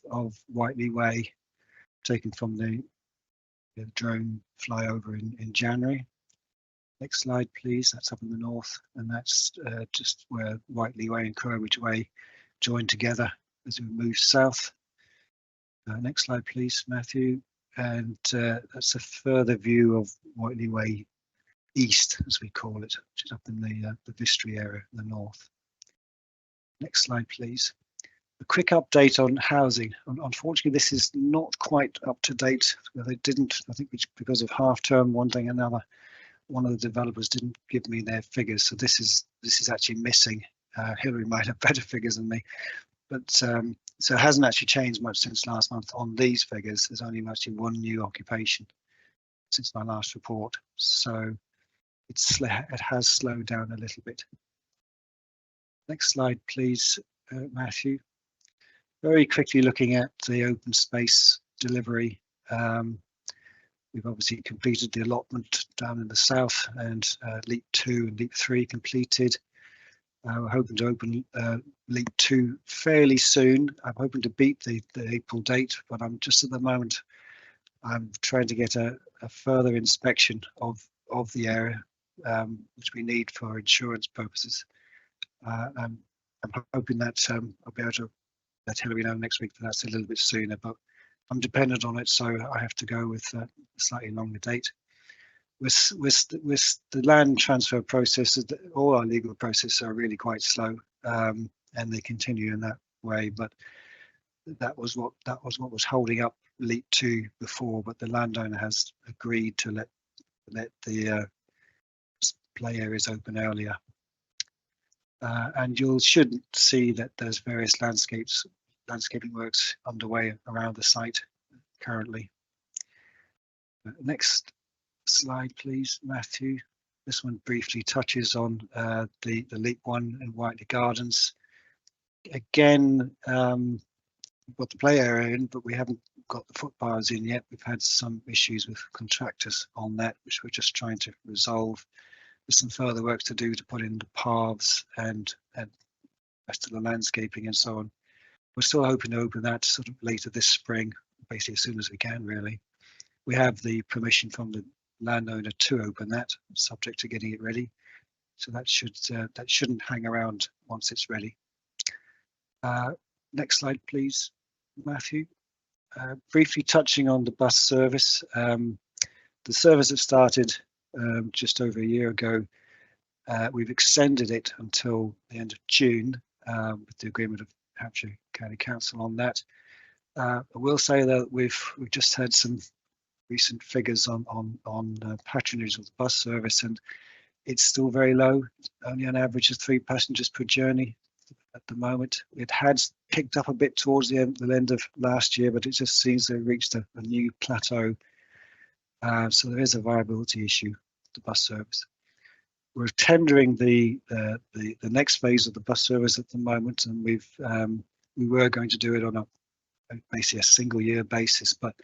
Whiteley Way taken from the drone flyover in January. Next slide, please. That's up in the north, and that's just where Whiteley Way and Curbridge Way join together as we move south. Next slide, please, Matthew. And that's a further view of Whiteley Way East, as we call it, which is up in the Vistry area in the north. Next slide, please. A quick update on housing. Unfortunately, this is not quite up to date. They didn't, I think, because of half term, one thing or another, one of the developers didn't give me their figures, so this is actually missing. Hilary might have better figures than me, but so it hasn't actually changed much since last month on these figures. There's only actually one new occupation since my last report, so it has slowed down a little bit. Next slide, please, Matthew. Very quickly looking at the open space delivery. We've obviously completed the allotment down in the south, and Leap 2 and Leap 3 completed. We're hoping to open Leap 2 fairly soon. I'm hoping to beat the April date, but I'm just at the moment, I'm trying to get a further inspection of the area, which we need for insurance purposes. I'm hoping that I'll be able to let Hilary know next week that that's a little bit sooner, but I'm dependent on it, so I have to go with a slightly longer date. With the land transfer process, all our legal processes are really quite slow, and they continue in that way. But that was what was holding up Leap 2 before, but the landowner has agreed to let the play areas open earlier. And you should see that there's various landscaping works underway around the site currently. Next slide, please, Matthew. This one briefly touches on the Leap 1 and Whiteley Gardens. Again, we've got the play area in, but we haven't got the footpaths in yet. We've had some issues with contractors on that, which we're just trying to resolve. There's some further work to do to put in the paths and rest of the landscaping and so on. We're still hoping to open that sort of later this spring, basically as soon as we can, really. We have the permission from the landowner to open that, subject to getting it ready. So that shouldn't hang around once it's ready. Next slide, please, Matthew. Briefly touching on the bus service. The service that started just over a year ago, we've extended it until the end of June with the agreement of Hampshire County Council on that. I will say that we've just had some recent figures on patronage of the bus service, and it's still very low, only on average of 3 passengers per journey at the moment. It had picked up a bit towards the end of last year, but it just seems to have reached a new plateau. So there is a viability issue, the bus service. We're tendering the next phase of the bus service at the moment, and we were going to do it on basically a single year basis, but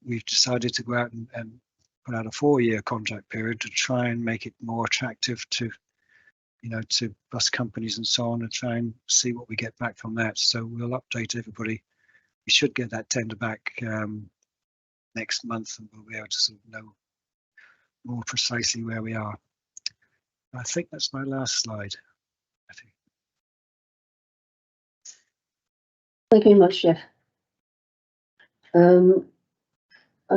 we've decided to go out and put out a 4-year contract period to try and make it more attractive to bus companies and so on, and try and see what we get back from that. So we'll update everybody. We should get that tender back next month, and we'll be able to sort of know more precisely where we are. I think that's my last slide. Thank you very much, Jeff. I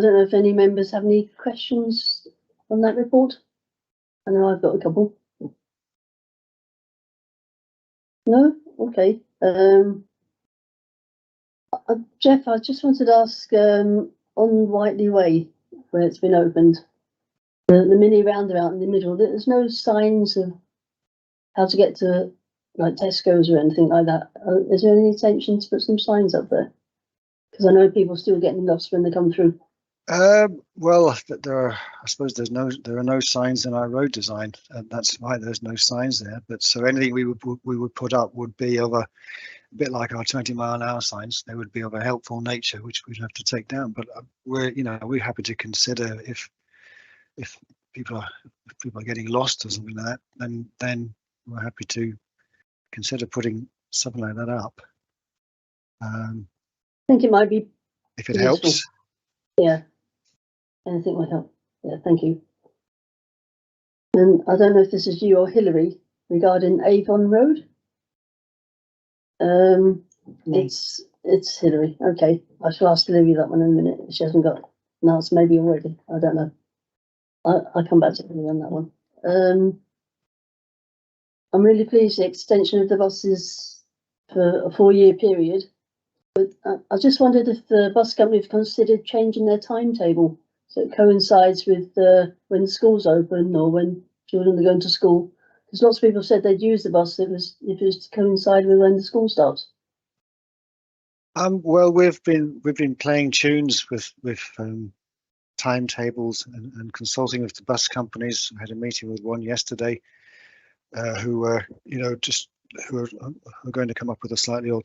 don't know if any members have any questions on that report. I know I've got a couple. No? Okay. Jeff, I just wanted to ask on Whiteley Way, where it's been opened, the mini roundabout in the middle, there's no signs of how to get to like Tesco's or anything like that. Is there any intention to put some signs up there? Because I know people still getting lost when they come through. Well, I suppose there are no signs in our road design, and that's why there's no signs there. But so anything we would put up would be of a bit like our 20-mile-an-hour signs. They would be of a helpful nature, which we'd have to take down. But we're happy to consider if people are getting lost or something like that, then we're happy to consider putting something like that up. I think it might be if it helps. Yeah, anything would help. Yeah, thank you. And I don't know if this is you or Hillary regarding Avon Road. It's Hillary. Okay, I shall ask Hillary that one in a minute. She hasn't got an answer maybe already. I don't know. I'll come back to Hillary on that one. I'm really pleased the extension of the buses for a 4-year period. But I just wondered if the bus company have considered changing their timetable so it coincides with when the schools open or when children are going to school. Because lots of people said they'd use the bus if it was to coincide with when the school starts. Well, we've been playing tunes with timetables and consulting with the bus companies. I had a meeting with one yesterday who are going to come up with a slightly an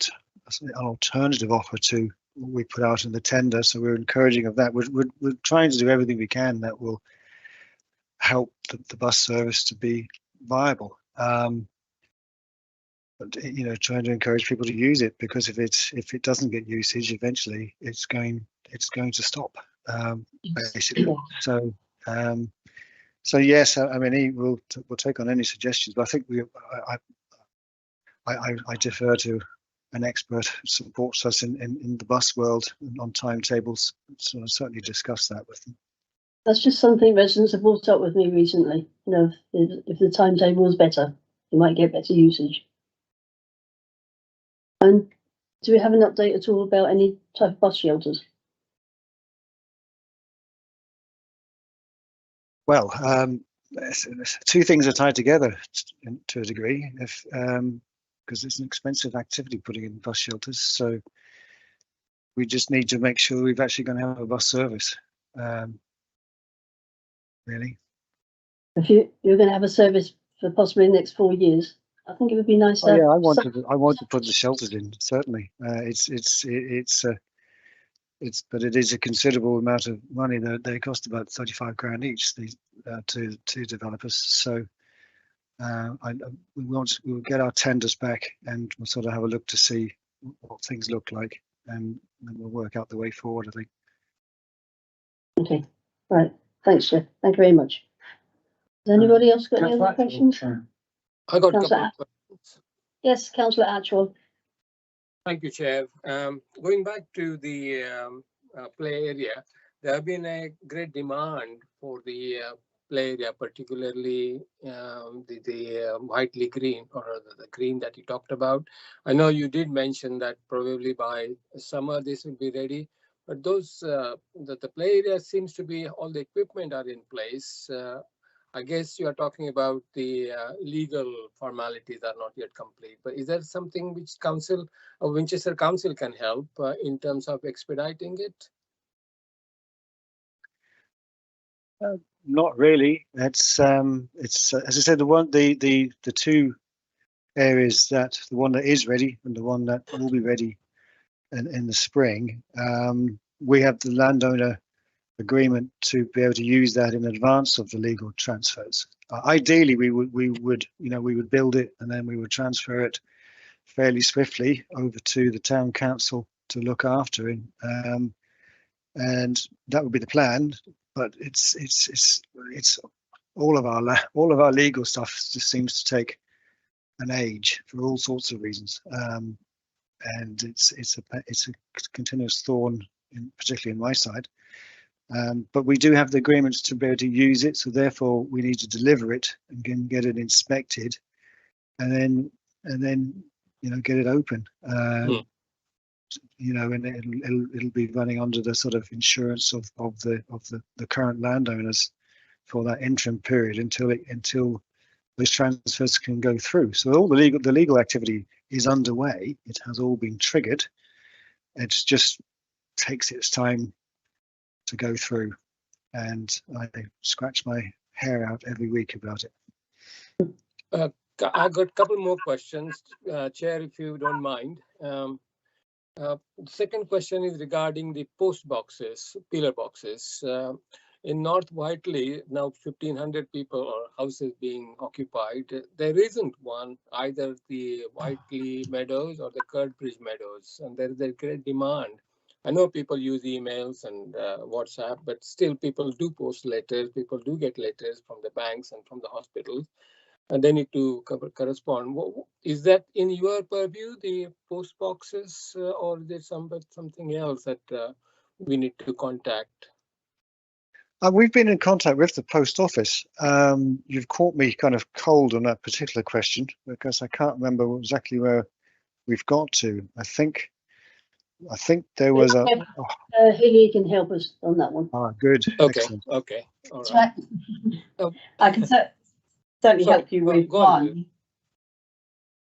alternative offer to what we put out in the tender. So we're encouraging of that. We're trying to do everything we can that will help the bus service to be viable. But trying to encourage people to use it, because if it doesn't get usage, eventually it's going to stop. Basically. So yes, I mean, we'll take on any suggestions, but I think I defer to an expert who supports us in the bus world on timetables. So I'll certainly discuss that with them. That's just something residents have brought up with me recently. If the timetable was better, you might get better usage. And Do we have an update at all about any type of bus shelters? Well, two things are tied together to a degree, if because it's an expensive activity putting in bus shelters. So we just need to make sure we've actually going to have a bus service. Really. If you're going to have a service for possibly the next 4 years, I think it would be nice. Oh yeah, I want to put the shelters in. Certainly, but it is a considerable amount of money. They cost about 35 grand each. These to developers. So we'll get our tenders back and we'll sort of have a look to see what things look like, and then we'll work out the way forward, I think. Okay, right. Thanks, Jeff. Thank you very much. Has anybody else got any other questions? I got a couple of questions. Yes, Councillor Atchell. Thank you, Chair. Going back to the play area, there have been a great demand for the play area, particularly the Whiteley green, or the green that you talked about. I know you did mention that probably by summer this will be ready, but those the play area seems to be, all the equipment are in place. I guess you are talking about the legal formalities are not yet complete, but is there something which Council or Winchester Council can help in terms of expediting it? Not really. It's as I said, the two areas, that the one that is ready and the one that will be ready in the spring. We have the landowner agreement to be able to use that in advance of the legal transfers. Ideally, we would build it and then we would transfer it fairly swiftly over to the town council to look after it, and that would be the plan. But it's all of our legal stuff just seems to take an age for all sorts of reasons, and it's a continuous thorn, particularly in my side. But we do have the agreements to be able to use it, so therefore we need to deliver it and get it inspected, and then get it open. And it'll be running under the sort of insurance of the current landowners for that interim period until those transfers can go through. So all the legal activity is underway. It has all been triggered. It just takes its time to go through, and I scratch my hair out every week about it. I got a couple more questions, Chair, if you don't mind. The second question is regarding the post boxes, pillar boxes. In North Whiteley, now 1,500 people or houses being occupied. There isn't one, either the Whiteley Meadows or the Kirkbridge Meadows, and there is a great demand. I know people use emails and WhatsApp, but still people do post letters. People do get letters from the banks and from the hospitals, and they need to correspond. Is that in your purview, the post boxes, or is there something else that we need to contact? We've been in contact with the post office. You've caught me kind of cold on that particular question because I can't remember exactly where we've got to. I think there was a. Hilly can help us on that one. Ah, good. Okay. Excellent. Okay. All right. I can certainly help you with one.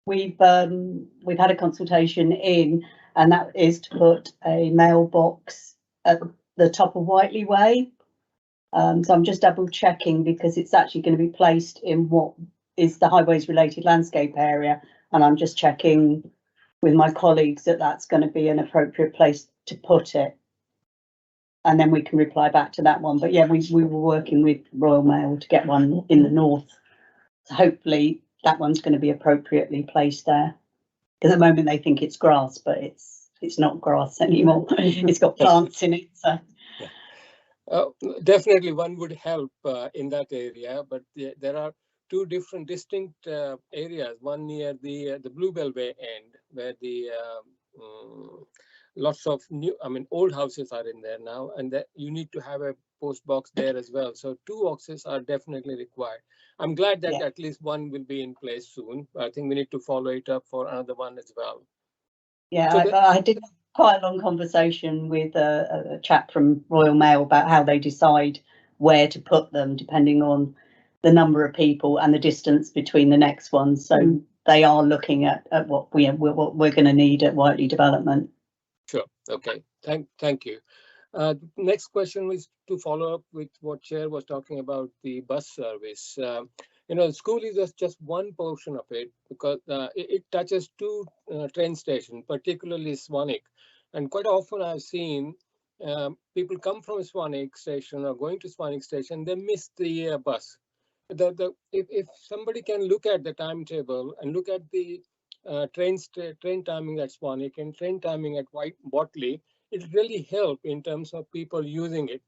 We've had a consultation in, and that is to put a mailbox at the top of Whiteley Way. So I'm just double checking because it's actually going to be placed in what is the highways related landscape area, and I'm just checking with my colleagues that that's going to be an appropriate place to put it, and then we can reply back to that one. But yeah, we were working with Royal Mail to get one in the north, so hopefully that one's going to be appropriately placed there, because at the moment they think it's grass, but it's not grass anymore. It's got plants in it. So definitely one would help in that area, but there are two different distinct areas. One near the Bluebell Way end, where the lots of old houses are in there now, and that you need to have a post box there as well. So two boxes are definitely required. I'm glad that at least one will be in place soon. I think we need to follow it up for another one as well. Yeah, So I did quite a long conversation with a chap from Royal Mail about how they decide where to put them, depending on the number of people and the distance between the next ones. So they are looking at what we're going to need at Whiteley Development. Sure. Okay. Thank you. Next question was to follow up with what Chair was talking about, the bus service. You know, the school is just one portion of it, because it touches two train stations, particularly Swanwick. And quite often I've seen people come from Swanwick station or going to Swanwick station, they miss the bus. If somebody can look at the timetable and look at the train timing at Swanwick and train timing at Whiteley, it really help in terms of people using it.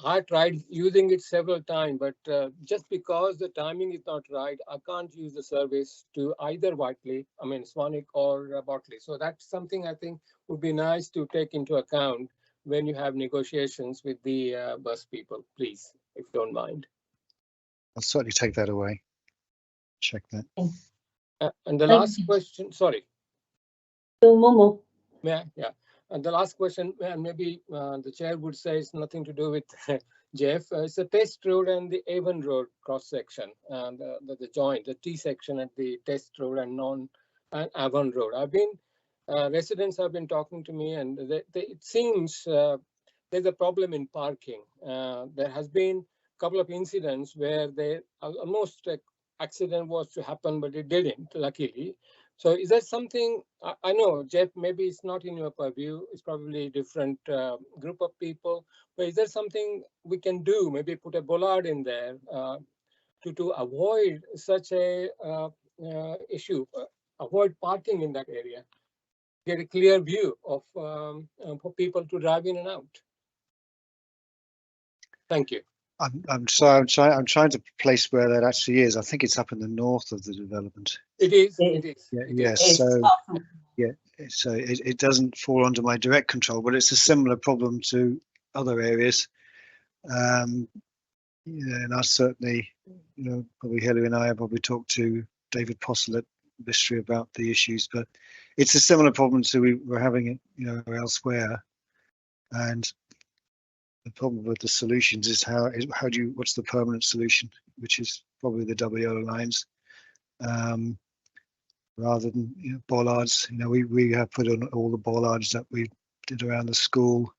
I tried using it several times, but just because the timing is not right, I can't use the service to either Whiteley, Swanwick or Botley. So that's something I think would be nice to take into account when you have negotiations with the bus people, please, if you don't mind. I'll certainly take that away. Check that. And the last question, sorry. Momo. Yeah. And the last question, and maybe the chair would say it's nothing to do with Jeff. It's the Test Road and the Avon Road cross section, and the joint, the T section at the Test Road and Avon Road. Residents have been talking to me, and it seems there's a problem in parking. There has been a couple of incidents where almost accident was to happen, but it didn't, luckily. So is that something, I know, Jeff, maybe it's not in your purview, it's probably a different group of people, but is there something we can do, maybe put a bollard in there to avoid such a issue, avoid parking in that area, get a clear view of for people to drive in and out? Thank you. I'm trying to place where that actually is. I think it's up in the north of the development. It is. Yeah, yes. So it doesn't fall under my direct control, but it's a similar problem to other areas. And I certainly, probably Hilary and I have probably talked to David Postle at Vistry about the issues, but it's a similar problem to we're having it, elsewhere. And the problem with the solutions is what's the permanent solution, which is probably the double yellow lines, rather than bollards. We have put on all the bollards that we did around the school.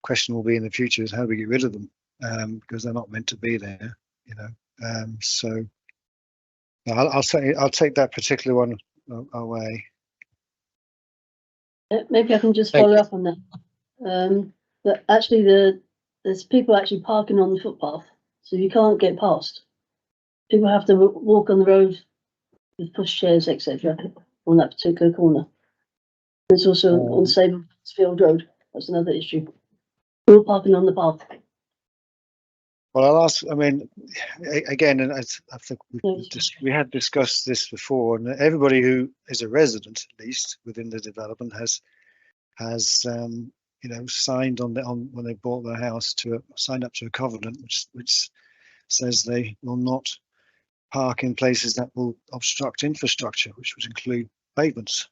Question will be in the future is how do we get rid of them, because they're not meant to be there. So I'll take that particular one away. Maybe I can just follow up on that. But actually, there's people actually parking on the footpath, so you can't get past. People have to walk on the road with pushchairs, etc., on that particular corner. There's also on Sablefield Road. That's another issue. All parking on the path. Well, I'll ask. Again, and I think we had discussed this before, and everybody who is a resident, at least within the development, has signed on when they bought their house signed up to a covenant which says they will not park in places that will obstruct infrastructure, which would include pavements.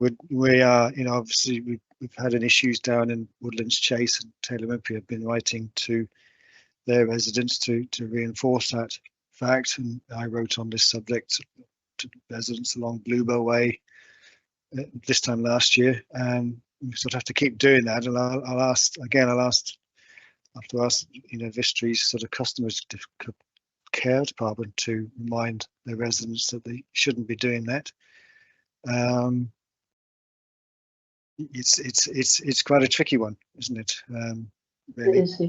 We are, obviously we've had issues down in Woodlands Chase, and Taylor Wimpey have been writing to their residents to reinforce that fact. And I wrote on this subject to residents along Bluebell Way this time last year. We sort of have to keep doing that, and I'll ask Vistry's sort of customers care department to remind their residents that they shouldn't be doing that. It's quite a tricky one, isn't it? Really. It is,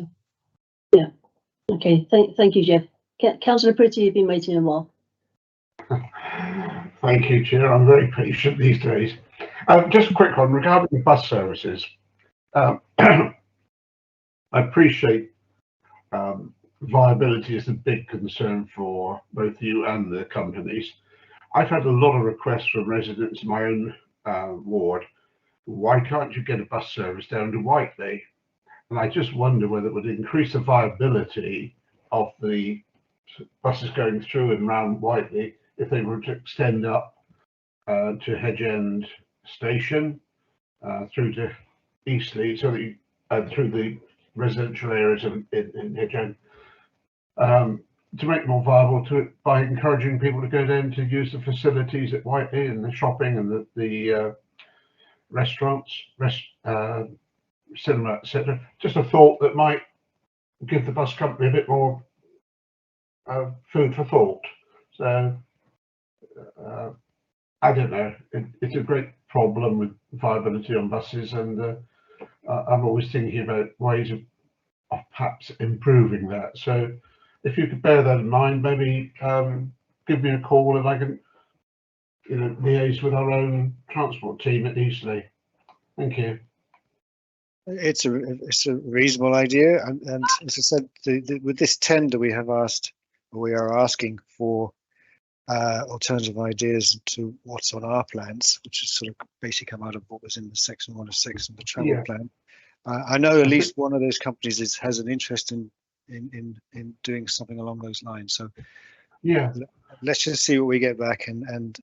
yeah. Okay. Thank you, Jeff. Councillor Pretty, you've been waiting a while. Thank you, Chair. I'm very patient these days. Just a quick one regarding the bus services. I appreciate viability is a big concern for both you and the companies. I've had a lot of requests from residents in my own ward. Why can't you get a bus service down to Whiteley? And I just wonder whether it would increase the viability of the buses going through and around Whiteley if they were to extend up to Hedge End Station through to Eastleigh, so that you, through the residential areas in Hedge End, to make it more viable by encouraging people to go down to use the facilities at Whiteley and the shopping and the restaurants, cinema, etc. Just a thought that might give the bus company a bit more food for thought. So I don't know. It's a great problem with viability on buses, and I'm always thinking about ways of perhaps improving that. So if you could bear that in mind, maybe give me a call and I can, liaise with our own transport team at Eastleigh. Thank you. It's a reasonable idea, and as I said, with this tender we are asking for alternative ideas to what's on our plans, which is sort of basically come out of what was in the section 1 of 6 of the travel plan. I know at least one of those companies has an interest in doing something along those lines. So yeah, let's just see what we get back and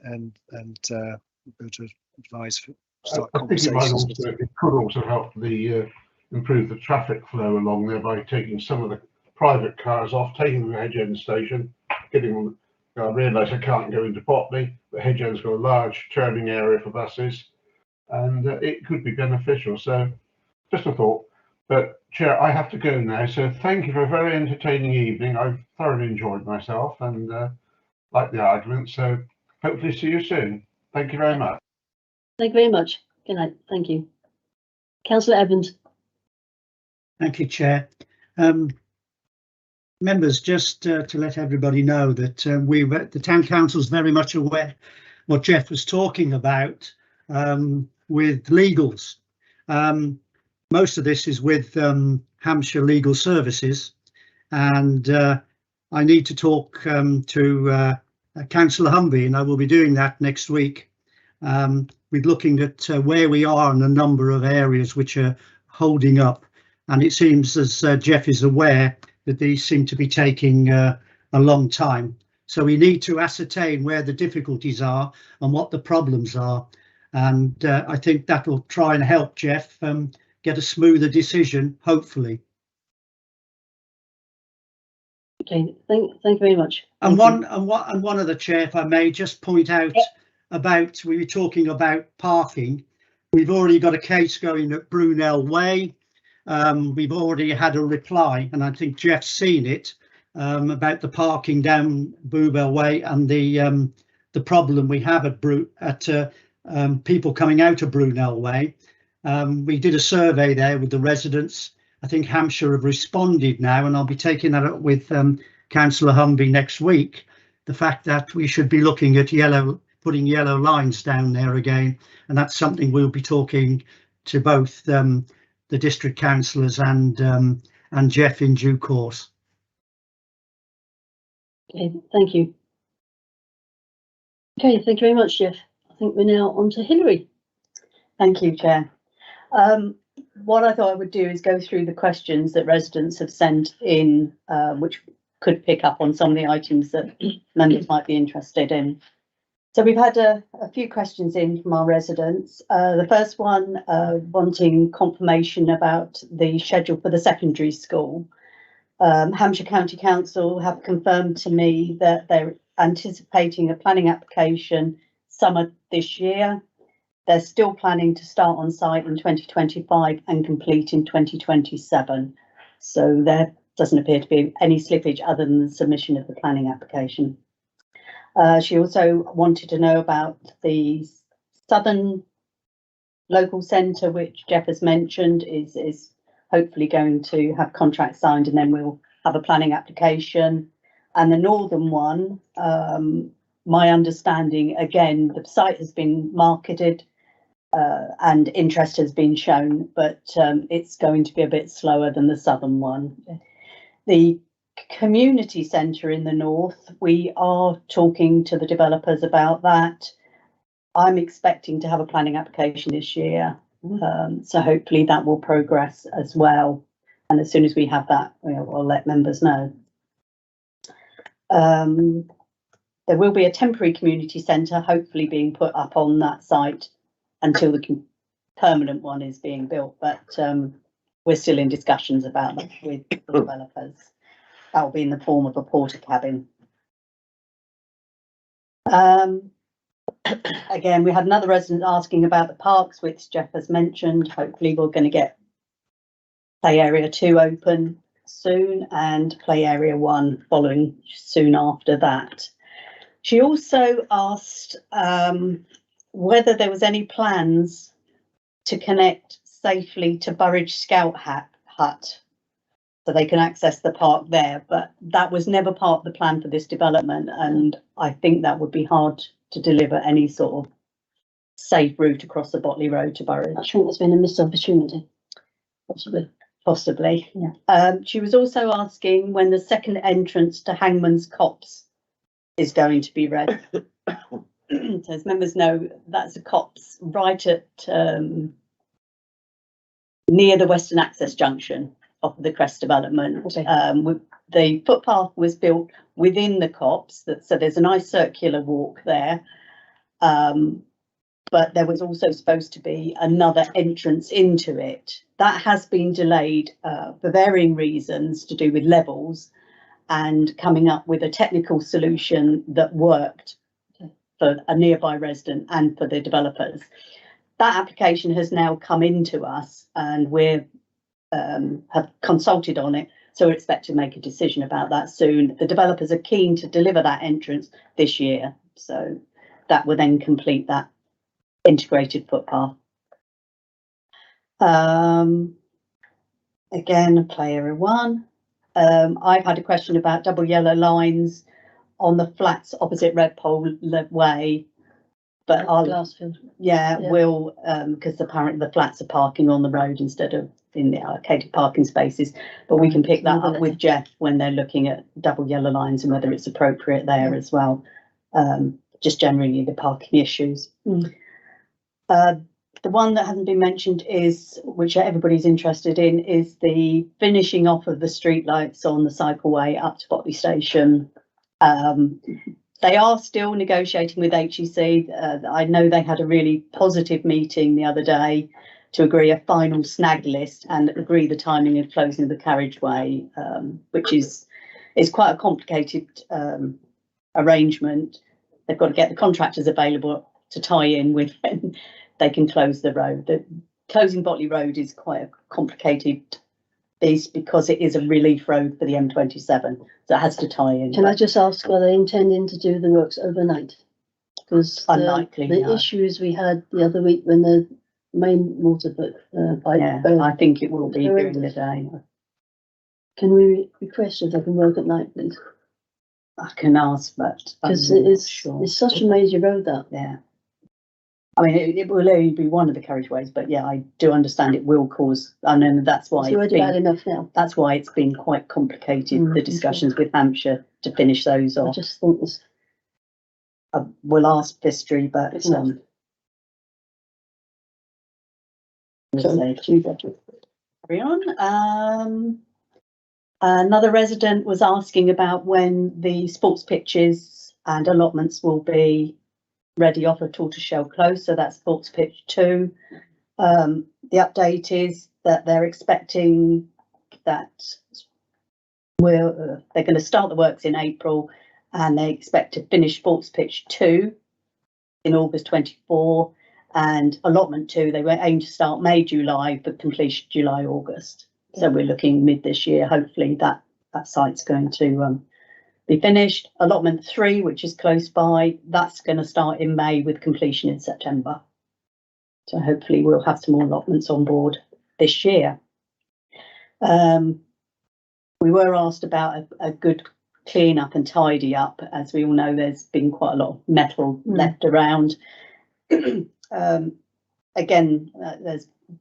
go to advise. I think it could also help improve the traffic flow along there by taking some of the private cars off, taking them to Hedge End Station, getting them. I realise I can't go into Botley, but Hedge End's got a large turning area for buses, and it could be beneficial. So just a thought. But Chair, I have to go now. So thank you for a very entertaining evening. I've thoroughly enjoyed myself and like the argument. So hopefully see you soon. Thank you very much. Thank you very much. Good night. Thank you. Councillor Evans. Thank you, Chair. Members, just to let everybody know that the Town Council's very much aware what Jeff was talking about with legals. Most of this is with Hampshire Legal Services, and I need to talk to Councillor Humby, and I will be doing that next week. We're looking at where we are in a number of areas which are holding up, and it seems, as Jeff is aware, that these seem to be taking a long time. So we need to ascertain where the difficulties are and what the problems are, and I think that will try and help Jeff get a smoother decision, hopefully. Okay, thank you very much. And one other, Chair, if I may just point out about, we were talking about parking. We've already got a case going at Brunel Way. We've already had a reply, and I think Jeff's seen it, about the parking down Brunel Way and the problem we have at people coming out of Brunel Way. We did a survey there with the residents. I think Hampshire have responded now, and I'll be taking that up with Councillor Humby next week. The fact that we should be looking at putting yellow lines down there again, and that's something we'll be talking to both the district councillors and Jeff in due course. Okay, thank you. Okay, thank you very much, Jeff. I think we're now on to Hilary. Thank you, Chair. What I thought I would do is go through the questions that residents have sent in, which could pick up on some of the items that members might be interested in. So we've had a few questions in from our residents. The first one wanting confirmation about the schedule for the secondary school. Hampshire County Council have confirmed to me that they're anticipating a planning application summer this year. They're still planning to start on site in 2025 and complete in 2027. So there doesn't appear to be any slippage other than the submission of the planning application. She also wanted to know about the Southern Local Centre, which Jeff has mentioned is hopefully going to have contracts signed, and then we'll have a planning application. And the Northern one, my understanding, again, the site has been marketed and interest has been shown, but it's going to be a bit slower than the Southern one. The community centre in the north, we are talking to the developers about that. I'm expecting to have a planning application this year, so hopefully that will progress as well, and as soon as we have that, we'll let members know. There will be a temporary community centre hopefully being put up on that site until the permanent one is being built, but we're still in discussions about that with the developers. That will be in the form of a porta cabin. Again, we had another resident asking about the parks, which Jeff has mentioned. Hopefully we're going to get play area 2 open soon and play area 1 following soon after that. She also asked whether there was any plans to connect safely to Burridge Scout Hut so they can access the park there, but that was never part of the plan for this development, and I think that would be hard to deliver any sort of safe route across the Botley Road to Burridge. I think there's been a missed opportunity, possibly. Yeah. She was also asking when the second entrance to Hangman's Copse is going to be ready. So as members know, that's a copse right at near the Western Access Junction of the Crest development. Okay. The footpath was built within the copse, so there's a nice circular walk there. But there was also supposed to be another entrance into it. That has been delayed for varying reasons to do with levels and coming up with a technical solution that worked for a nearby resident and for the developers. That application has now come into us and we're have consulted on it, so we expect to make a decision about that soon. The developers are keen to deliver that entrance this year, so that will then complete that integrated footpath. Again, play area 1. I've had a question about double yellow lines on the flats opposite Redpole Way, but we'll because apparently the flats are parking on the road instead of in the allocated parking spaces, but we can pick that up with Jeff when they're looking at double yellow lines and whether it's appropriate there as well. Just generally the parking issues. The one that hasn't been mentioned is, which everybody's interested in, is the finishing off of the street lights on the cycleway up to Botley Station. They are still negotiating with HEC. I know they had a really positive meeting the other day to agree a final snag list and agree the timing of closing the carriageway, which is quite a complicated arrangement. They've got to get the contractors available to tie in with when they can close the road. Closing Botley Road is quite a complicated beast because it is a relief road for the M27, so it has to tie in. Can I just ask, are they intending to do the works overnight? Because unlikely. The issues we had the other week when the main water I think it will be during the day. Can we request that they can work at night, please? I can ask, but because it's such a major road that. Yeah. I mean, it will only be one of the carriageways, but yeah, I do understand it will cause, and that's why it's already bad enough now. That's why it's been quite complicated, the discussions with Hampshire to finish those off. I just think this. We'll ask Vistry, but carry on. Another resident was asking about when the sports pitches and allotments will be ready off of Tortoiseshell Close, so that's sports pitch 2. The update is that they're expecting that they're going to start the works in April and they expect to finish sports pitch 2 in August 24 and allotment 2 they were aim to start May, July, but completion July, August. So we're looking mid this year, hopefully that site's going to be finished. Allotment 3, which is close by, that's going to start in May with completion in September. So hopefully we'll have some more allotments on board this year. We were asked about a good clean up and tidy up. As we all know, there's been quite a lot of metal left around. Again,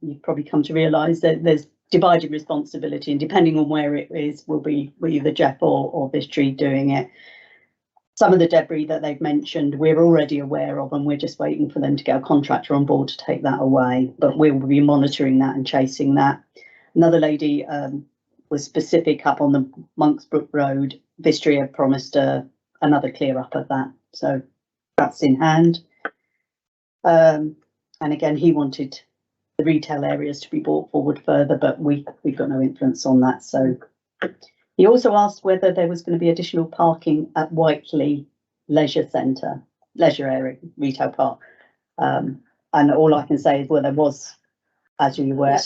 you've probably come to realise that there's divided responsibility, and depending on where it is, will be either Jeff or Vistry doing it. Some of the debris that they've mentioned, we're already aware of, and we're just waiting for them to get a contractor on board to take that away. But we will be monitoring that and chasing that. Another lady was specific up on the Monksbrook Road. Vistry had promised a another clear up of that. So that's in hand. And again, he wanted the retail areas to be brought forward further, but we've got no influence on that. So he also asked whether there was going to be additional parking at Whiteley Leisure Centre, leisure area, retail park. And all I can say is, well, there was, as you were,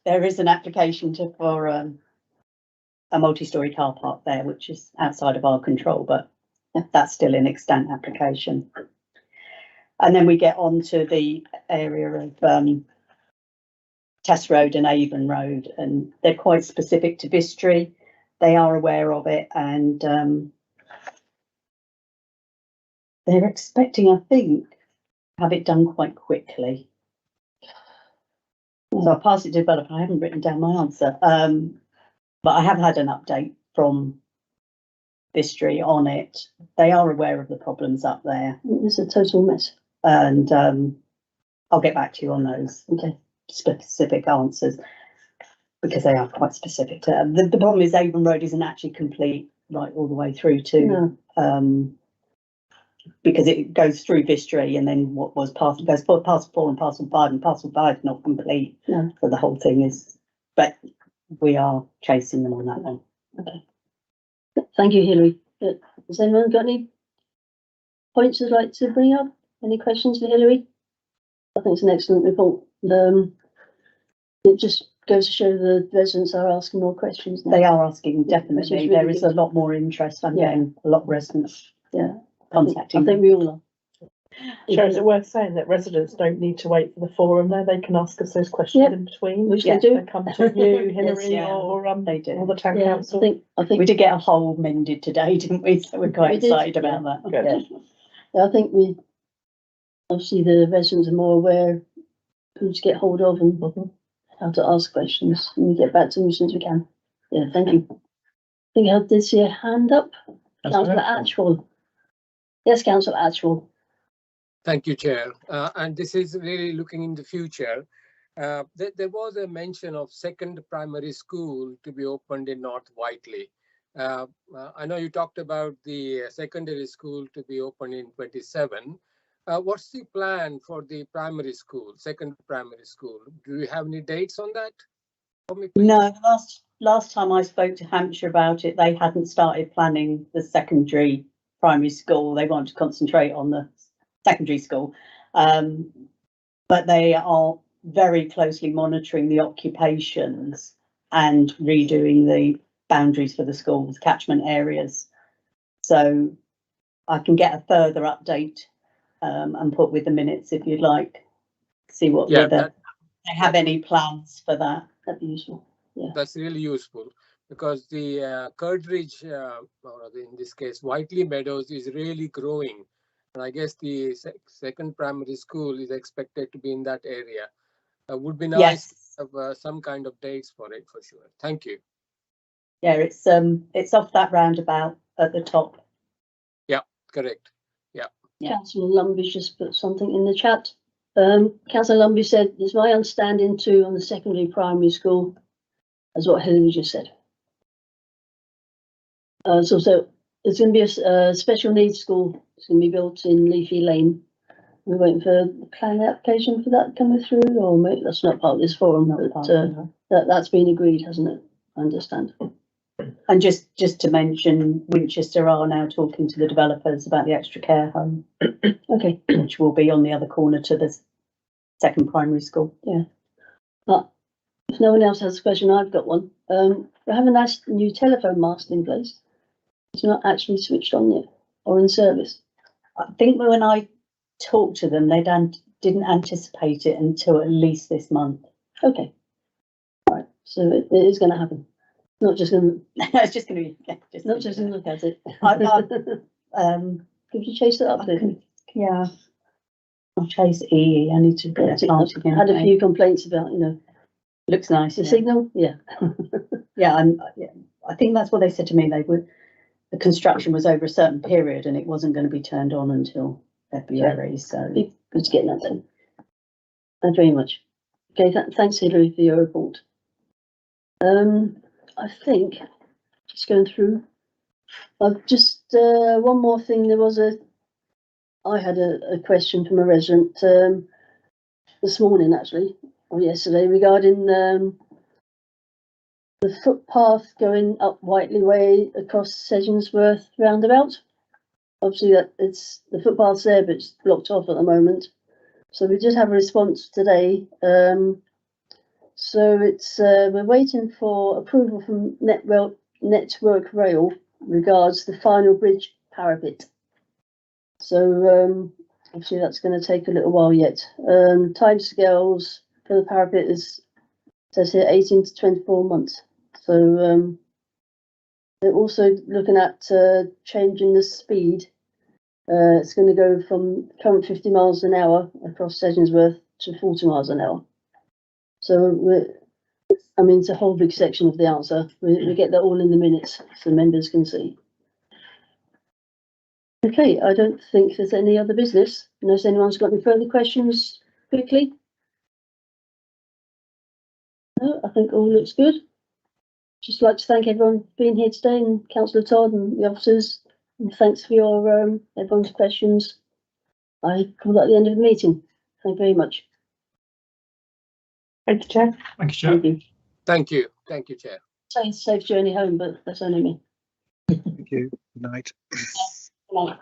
there is an application for a multi-storey car park there, which is outside of our control, but that's still an extant application. And then we get on to the area of Test Road and Avon Road, and they're quite specific to Vistry. They are aware of it, and they're expecting, I think, have it done quite quickly. So I'll pass it to developer. I haven't written down my answer, but I have had an update from Vistry on it. They are aware of the problems up there. It's a total mess. And I'll get back to you on those specific answers, because they are quite specific. The problem is Avon Road isn't actually complete right all the way through to, because it goes through Vistry, and then what was past goes past 4 and parcel 5, and parcel 5 is not complete. No. So the whole thing is, but we are chasing them on that one. Okay. Thank you, Hilary. Has anyone got any points they'd like to bring up? Any questions for Hilary? I think it's an excellent report. It just goes to show the residents are asking more questions now. They are asking, definitely. Really there is a lot more interest. I'm getting a lot of residents contacting. I think we all are. Chair, is it worth saying that residents don't need to wait for the forum there? They can ask us those questions in between. Which they do. They come to you, Hilary, or they do. or the town council. I think we did get a hole mended today, didn't we? So we're quite excited about that. Good. Yeah, I think we obviously the residents are more aware who to get hold of and how to ask questions, and we get back to them as soon as we can. Yeah, thank you. I think I did see a hand up. Councillor Atchwell. Yes, Councillor Atchwell. Thank you, Chair. And this is really looking in the future. There was a mention of second primary school to be opened in North Whiteley. I know you talked about the secondary school to be opened in 27. What's the plan for the primary school, second primary school? Do you have any dates on that? No, last time I spoke to Hampshire about it, they hadn't started planning the secondary primary school. They want to concentrate on the secondary school, but they are very closely monitoring the occupations and redoing the boundaries for the schools, catchment areas. So I can get a further update and put with the minutes if you'd like. See what whether they have any plans for that. That'd be useful. Yeah, that's really useful, because the Curdridge, or in this case, Whiteley Meadows, is really growing. And I guess the second primary school is expected to be in that area. Would be nice to have some kind of dates for it, for sure. Thank you. Yeah, it's off that roundabout at the top. Yeah, correct. Yeah. Councillor Lumby's just put something in the chat. Councillor Lumby said, "It's my understanding too on the secondary primary school," as what Hilary just said. So it's going to be a special needs school. It's going to be built in Leafy Lane. We're waiting for the plan application for that coming through, or maybe that's not part of this forum, but that's been agreed, hasn't it? I understand. And just to mention, Winchester are now talking to the developers about the extra care home. Okay. Which will be on the other corner to the second primary school. Yeah. But if no one else has a question, I've got one. We have a nice new telephone mast in place. It's not actually switched on yet or in service. I think when I talked to them, they didn't anticipate it until at least this month. Okay. All right. So it is going to happen. Not just going to. It's just going to be. Not just going to look at it. Could you chase it up? Yeah. I'll chase EE. I need to get it out again. Had a few complaints about, looks nice. The signal, yeah. Yeah, and I think that's what they said to me. The construction was over a certain period and it wasn't going to be turned on until February. So good to get that done. Thanks very much. Okay, thanks Hilary for your report. I think just going through. I've just one more thing. I had a question from a resident this morning, actually, or yesterday, regarding the footpath going up Whiteley Way across Sedgensworth roundabout. Obviously, the footpath's there, but it's blocked off at the moment. So we did have a response today. So we're waiting for approval from Network Rail regards the final bridge parapet. So obviously that's going to take a little while yet. Timescales for the parapet says here 18 to 24 months. So they're also looking at changing the speed. It's going to go from current 50 miles an hour across Sedgensworth to 40 miles an hour. So it's a whole big section of the answer. We get that all in the minutes so members can see. Okay, I don't think there's any other business. Unless anyone's got any further questions quickly. No, I think all looks good. Just like to thank everyone for being here today, and Councillor Todd and the officers. And thanks for your everyone's questions. I call that the end of the meeting. Thank you very much. Thank you, Chair. Thank you, Chair. Thank you. Thank you. Thank you, Chair. Safe journey home, but that's only me. Thank you. Good night. Good night.